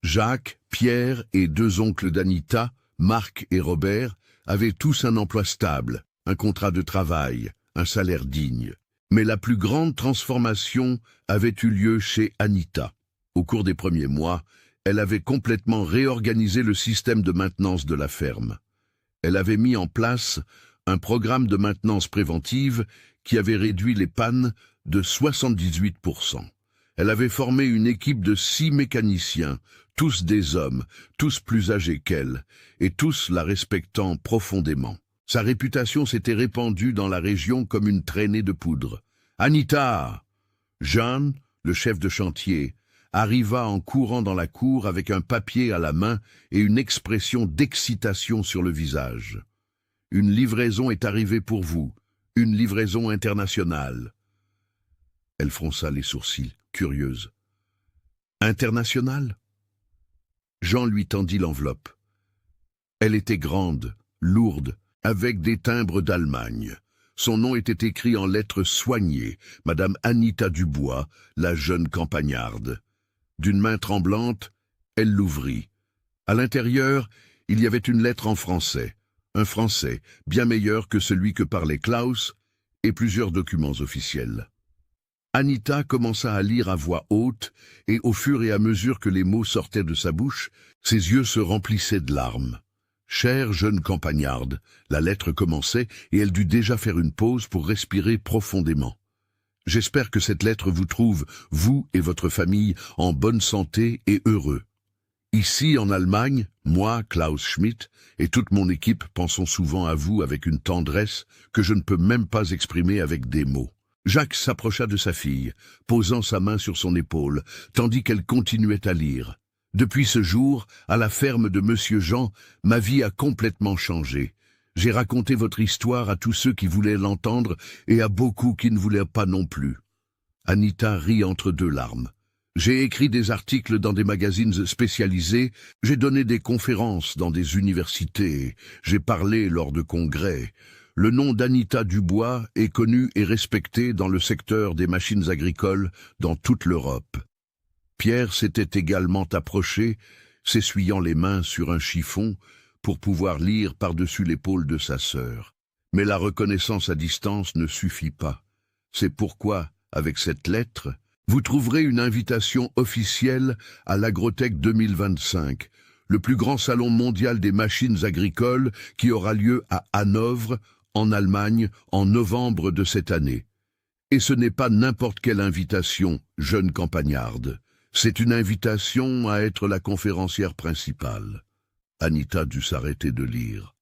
Jacques, Pierre et 2 oncles d'Anita, Marc et Robert, avaient tous un emploi stable, un contrat de travail, un salaire digne. Mais la plus grande transformation avait eu lieu chez Anita. Au cours des premiers mois, elle avait complètement réorganisé le système de maintenance de la ferme. Elle avait mis en place un programme de maintenance préventive qui avait réduit les pannes de 78%. Elle avait formé une équipe de 6 mécaniciens, tous des hommes, tous plus âgés qu'elle, et tous la respectant profondément. Sa réputation s'était répandue dans la région comme une traînée de poudre. « Anita !» Jean, le chef de chantier, arriva en courant dans la cour avec un papier à la main et une expression d'excitation sur le visage. « Une livraison est arrivée pour vous, une livraison internationale. » Elle fronça les sourcils, curieuse. « Internationale ?» Jean lui tendit l'enveloppe. Elle était grande, lourde, avec des timbres d'Allemagne. Son nom était écrit en lettres soignées, Madame Anita Dubois, la jeune campagnarde. D'une main tremblante, elle l'ouvrit. À l'intérieur, il y avait une lettre en français, un français bien meilleur que celui que parlait Klaus, et plusieurs documents officiels. Anita commença à lire à voix haute, et au fur et à mesure que les mots sortaient de sa bouche, ses yeux se remplissaient de larmes. Chère jeune campagnarde, la lettre commençait et elle dut déjà faire une pause pour respirer profondément. J'espère que cette lettre vous trouve, vous et votre famille, en bonne santé et heureux. Ici, en Allemagne, moi, Klaus Schmidt, et toute mon équipe pensons souvent à vous avec une tendresse que je ne peux même pas exprimer avec des mots. Jacques s'approcha de sa fille, posant sa main sur son épaule, tandis qu'elle continuait à lire. Depuis ce jour, à la ferme de Monsieur Jean, ma vie a complètement changé. J'ai raconté votre histoire à tous ceux qui voulaient l'entendre et à beaucoup qui ne voulaient pas non plus. Anita rit entre 2 larmes. J'ai écrit des articles dans des magazines spécialisés, j'ai donné des conférences dans des universités, j'ai parlé lors de congrès. Le nom d'Anita Dubois est connu et respecté dans le secteur des machines agricoles dans toute l'Europe. Pierre s'était également approché, s'essuyant les mains sur un chiffon pour pouvoir lire par-dessus l'épaule de sa sœur. Mais la reconnaissance à distance ne suffit pas. C'est pourquoi, avec cette lettre, vous trouverez une invitation officielle à l'Agrotech 2025, le plus grand salon mondial des machines agricoles qui aura lieu à Hanovre, en Allemagne, en novembre de cette année. Et ce n'est pas n'importe quelle invitation, jeune campagnarde. C'est une invitation à être la conférencière principale. Anita dut s'arrêter de lire.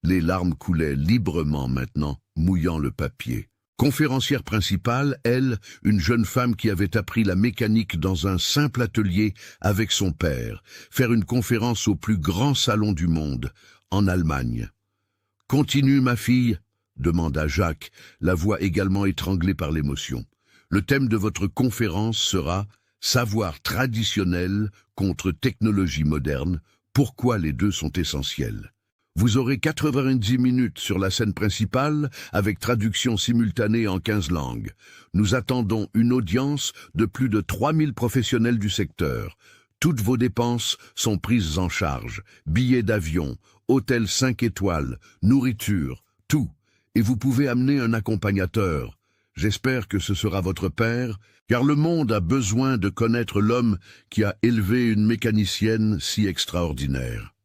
Les larmes coulaient librement maintenant, mouillant le papier. Conférencière principale, elle, une jeune femme qui avait appris la mécanique dans un simple atelier avec son père, faire une conférence au plus grand salon du monde, en Allemagne. « Continue, ma fille ?» demanda Jacques, la voix également étranglée par l'émotion. « Le thème de votre conférence sera « Savoir traditionnel contre technologie moderne, pourquoi les deux sont essentiels ?» Vous aurez 90 minutes sur la scène principale avec traduction simultanée en 15 langues. Nous attendons une audience de plus de 3000 professionnels du secteur. Toutes vos dépenses sont prises en charge. Billets d'avion, hôtel 5 étoiles, nourriture, tout. Et vous pouvez amener un accompagnateur. J'espère que ce sera votre père, car le monde a besoin de connaître l'homme qui a élevé une mécanicienne si extraordinaire.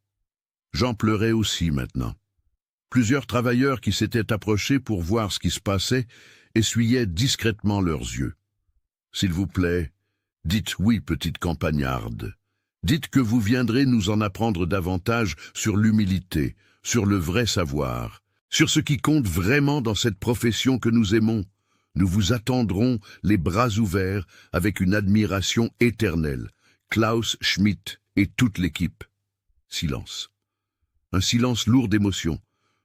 J'en pleurais aussi maintenant. Plusieurs travailleurs qui s'étaient approchés pour voir ce qui se passait essuyaient discrètement leurs yeux. « S'il vous plaît, dites oui, petite campagnarde. Dites que vous viendrez nous en apprendre davantage sur l'humilité, sur le vrai savoir, sur ce qui compte vraiment dans cette profession que nous aimons. Nous vous attendrons les bras ouverts avec une admiration éternelle. Klaus Schmidt et toute l'équipe. » Silence. Un silence lourd d'émotion,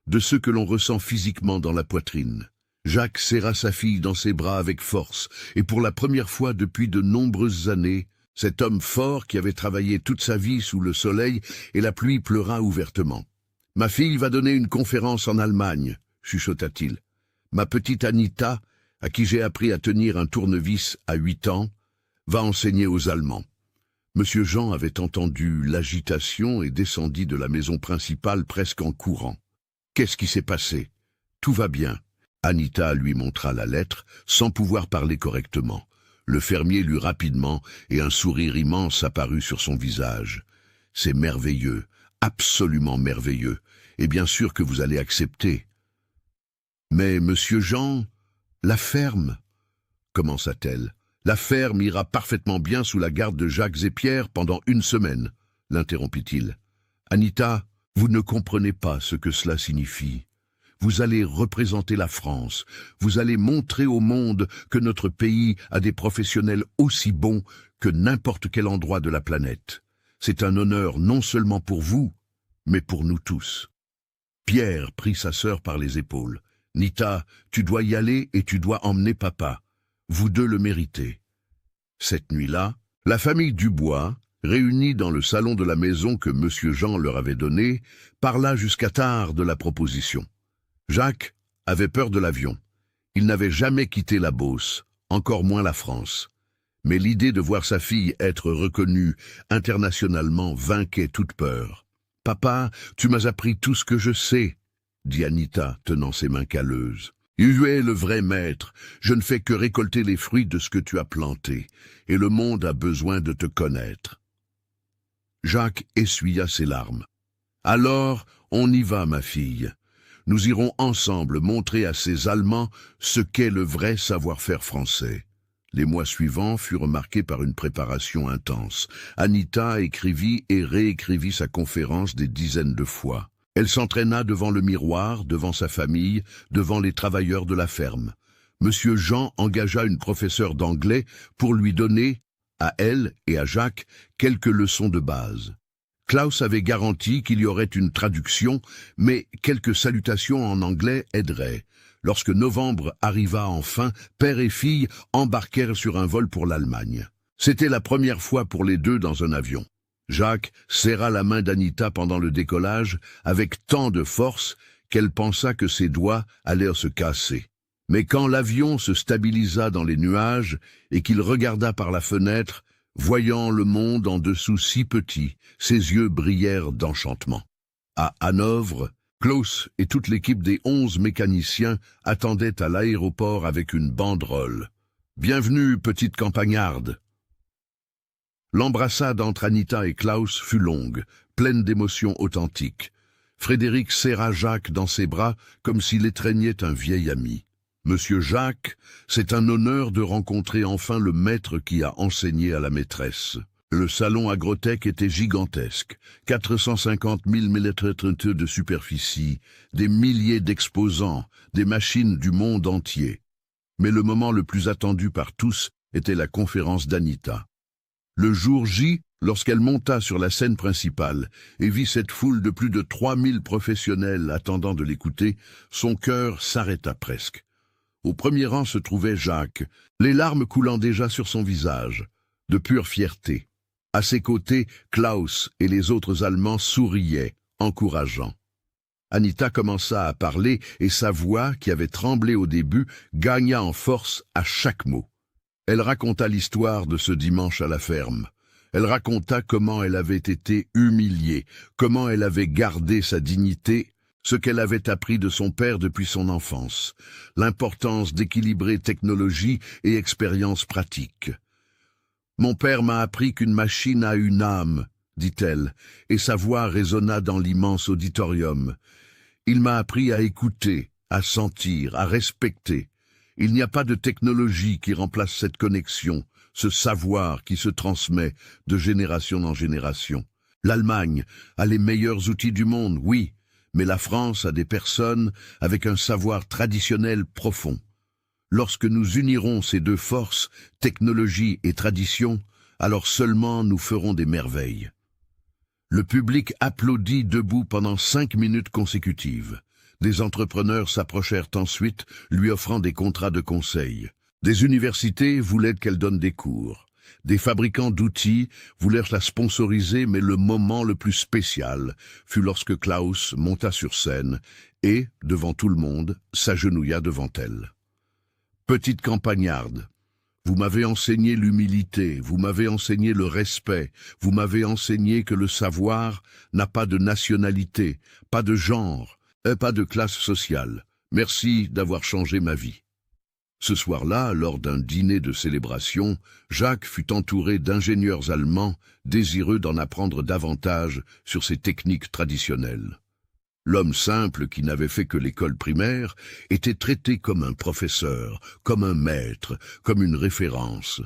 de ceux que l'on ressent physiquement dans la poitrine. Jacques serra sa fille dans ses bras avec force, et pour la première fois depuis de nombreuses années, cet homme fort qui avait travaillé toute sa vie sous le soleil et la pluie pleura ouvertement. « Ma fille va donner une conférence en Allemagne, » chuchota-t-il. « Ma petite Anita, à qui j'ai appris à tenir un tournevis à 8 ans, va enseigner aux Allemands. » Monsieur Jean avait entendu l'agitation et descendit de la maison principale presque en courant. « Qu'est-ce qui s'est passé ? Tout va bien. » Anita lui montra la lettre, sans pouvoir parler correctement. Le fermier lut rapidement, et un sourire immense apparut sur son visage. « C'est merveilleux, absolument merveilleux, et bien sûr que vous allez accepter. »« Mais, monsieur Jean, la ferme ?» commença-t-elle. « La ferme ira parfaitement bien sous la garde de Jacques et Pierre pendant 1 semaine, l'interrompit-il. Anita, vous ne comprenez pas ce que cela signifie. Vous allez représenter la France, vous allez montrer au monde que notre pays a des professionnels aussi bons que n'importe quel endroit de la planète. C'est un honneur non seulement pour vous, mais pour nous tous. » Pierre prit sa sœur par les épaules. « Nita, tu dois y aller et tu dois emmener papa. Vous deux le méritez. » Cette nuit-là, la famille Dubois, réunie dans le salon de la maison que monsieur Jean leur avait donné, parla jusqu'à tard de la proposition. Jacques avait peur de l'avion. Il n'avait jamais quitté la Beauce, encore moins la France. Mais l'idée de voir sa fille être reconnue internationalement vainquait toute peur. « Papa, tu m'as appris tout ce que je sais, » dit Anita, tenant ses mains calleuses. « Tu es le vrai maître, je ne fais que récolter les fruits de ce que tu as planté, et le monde a besoin de te connaître. » Jacques essuya ses larmes. « Alors, on y va, ma fille. Nous irons ensemble montrer à ces Allemands ce qu'est le vrai savoir-faire français. » Les mois suivants furent marqués par une préparation intense. Anita écrivit et réécrivit sa conférence des dizaines de fois. Elle s'entraîna devant le miroir, devant sa famille, devant les travailleurs de la ferme. Monsieur Jean engagea une professeure d'anglais pour lui donner, à elle et à Jacques, quelques leçons de base. Klaus avait garanti qu'il y aurait une traduction, mais quelques salutations en anglais aideraient. Lorsque novembre arriva enfin, père et fille embarquèrent sur un vol pour l'Allemagne. C'était la première fois pour les deux dans un avion. Jacques serra la main d'Anita pendant le décollage avec tant de force qu'elle pensa que ses doigts allèrent se casser. Mais quand l'avion se stabilisa dans les nuages et qu'il regarda par la fenêtre, voyant le monde en dessous si petit, ses yeux brillèrent d'enchantement. À Hanovre, Klaus et toute l'équipe des 11 mécaniciens attendaient à l'aéroport avec une banderole. « Bienvenue, petite campagnarde !» L'embrassade entre Anita et Klaus fut longue, pleine d'émotions authentiques. Frédéric serra Jacques dans ses bras comme s'il étreignait un vieil ami. « Monsieur Jacques, c'est un honneur de rencontrer enfin le maître qui a enseigné à la maîtresse. » Le salon Agrotech était gigantesque, 450 000 m² de superficie, des milliers d'exposants, des machines du monde entier. Mais le moment le plus attendu par tous était la conférence d'Anita. Le jour J, lorsqu'elle monta sur la scène principale et vit cette foule de plus de 3000 professionnels attendant de l'écouter, son cœur s'arrêta presque. Au premier rang se trouvait Jacques, les larmes coulant déjà sur son visage, de pure fierté. À ses côtés, Klaus et les autres Allemands souriaient, encourageants. Anita commença à parler et sa voix, qui avait tremblé au début, gagna en force à chaque mot. Elle raconta l'histoire de ce dimanche à la ferme. Elle raconta comment elle avait été humiliée, comment elle avait gardé sa dignité, ce qu'elle avait appris de son père depuis son enfance, l'importance d'équilibrer technologie et expérience pratique. « Mon père m'a appris qu'une machine a une âme, dit-elle, et sa voix résonna dans l'immense auditorium. Il m'a appris à écouter, à sentir, à respecter. Il n'y a pas de technologie qui remplace cette connexion, ce savoir qui se transmet de génération en génération. L'Allemagne a les meilleurs outils du monde, oui, mais la France a des personnes avec un savoir traditionnel profond. Lorsque nous unirons ces deux forces, technologie et tradition, alors seulement nous ferons des merveilles. » Le public applaudit debout pendant 5 minutes consécutives. Des entrepreneurs s'approchèrent ensuite, lui offrant des contrats de conseil. Des universités voulaient qu'elle donne des cours. Des fabricants d'outils voulèrent la sponsoriser, mais le moment le plus spécial fut lorsque Klaus monta sur scène et, devant tout le monde, s'agenouilla devant elle. « Petite campagnarde, vous m'avez enseigné l'humilité, vous m'avez enseigné le respect, vous m'avez enseigné que le savoir n'a pas de nationalité, pas de genre, pas de classe sociale. Merci d'avoir changé ma vie. » Ce soir-là, lors d'un dîner de célébration, Jacques fut entouré d'ingénieurs allemands désireux d'en apprendre davantage sur ces techniques traditionnelles. L'homme simple qui n'avait fait que l'école primaire était traité comme un professeur, comme un maître, comme une référence.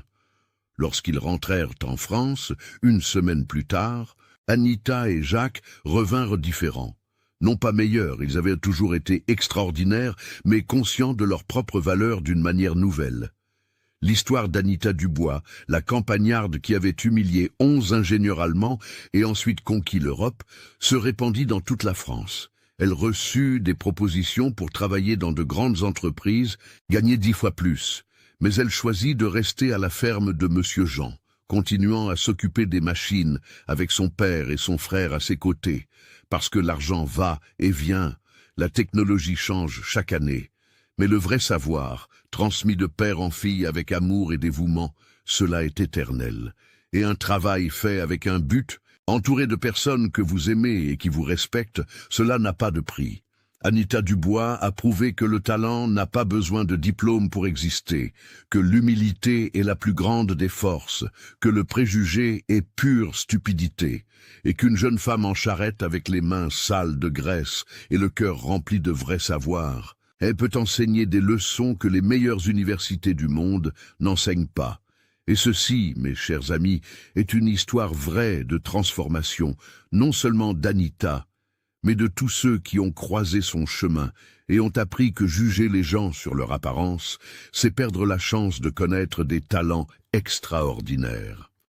Lorsqu'ils rentrèrent en France, 1 semaine plus tard, Anita et Jacques revinrent différents. Non pas meilleurs, ils avaient toujours été extraordinaires, mais conscients de leur propre valeur d'une manière nouvelle. L'histoire d'Anita Dubois, la campagnarde qui avait humilié 11 ingénieurs allemands et ensuite conquis l'Europe, se répandit dans toute la France. Elle reçut des propositions pour travailler dans de grandes entreprises, gagner 10 fois plus. Mais elle choisit de rester à la ferme de Monsieur Jean, continuant à s'occuper des machines avec son père et son frère à ses côtés. Parce que l'argent va et vient, la technologie change chaque année. Mais le vrai savoir, transmis de père en fille avec amour et dévouement, cela est éternel. Et un travail fait avec un but, entouré de personnes que vous aimez et qui vous respectent, cela n'a pas de prix. Anita Dubois a prouvé que le talent n'a pas besoin de diplôme pour exister, que l'humilité est la plus grande des forces, que le préjugé est pure stupidité, et qu'une jeune femme en charrette avec les mains sales de graisse et le cœur rempli de vrai savoir, elle peut enseigner des leçons que les meilleures universités du monde n'enseignent pas. Et ceci, mes chers amis, est une histoire vraie de transformation, non seulement d'Anita, mais de tous ceux qui ont croisé son chemin et ont appris que juger les gens sur leur apparence, c'est perdre la chance de connaître des talents extraordinaires.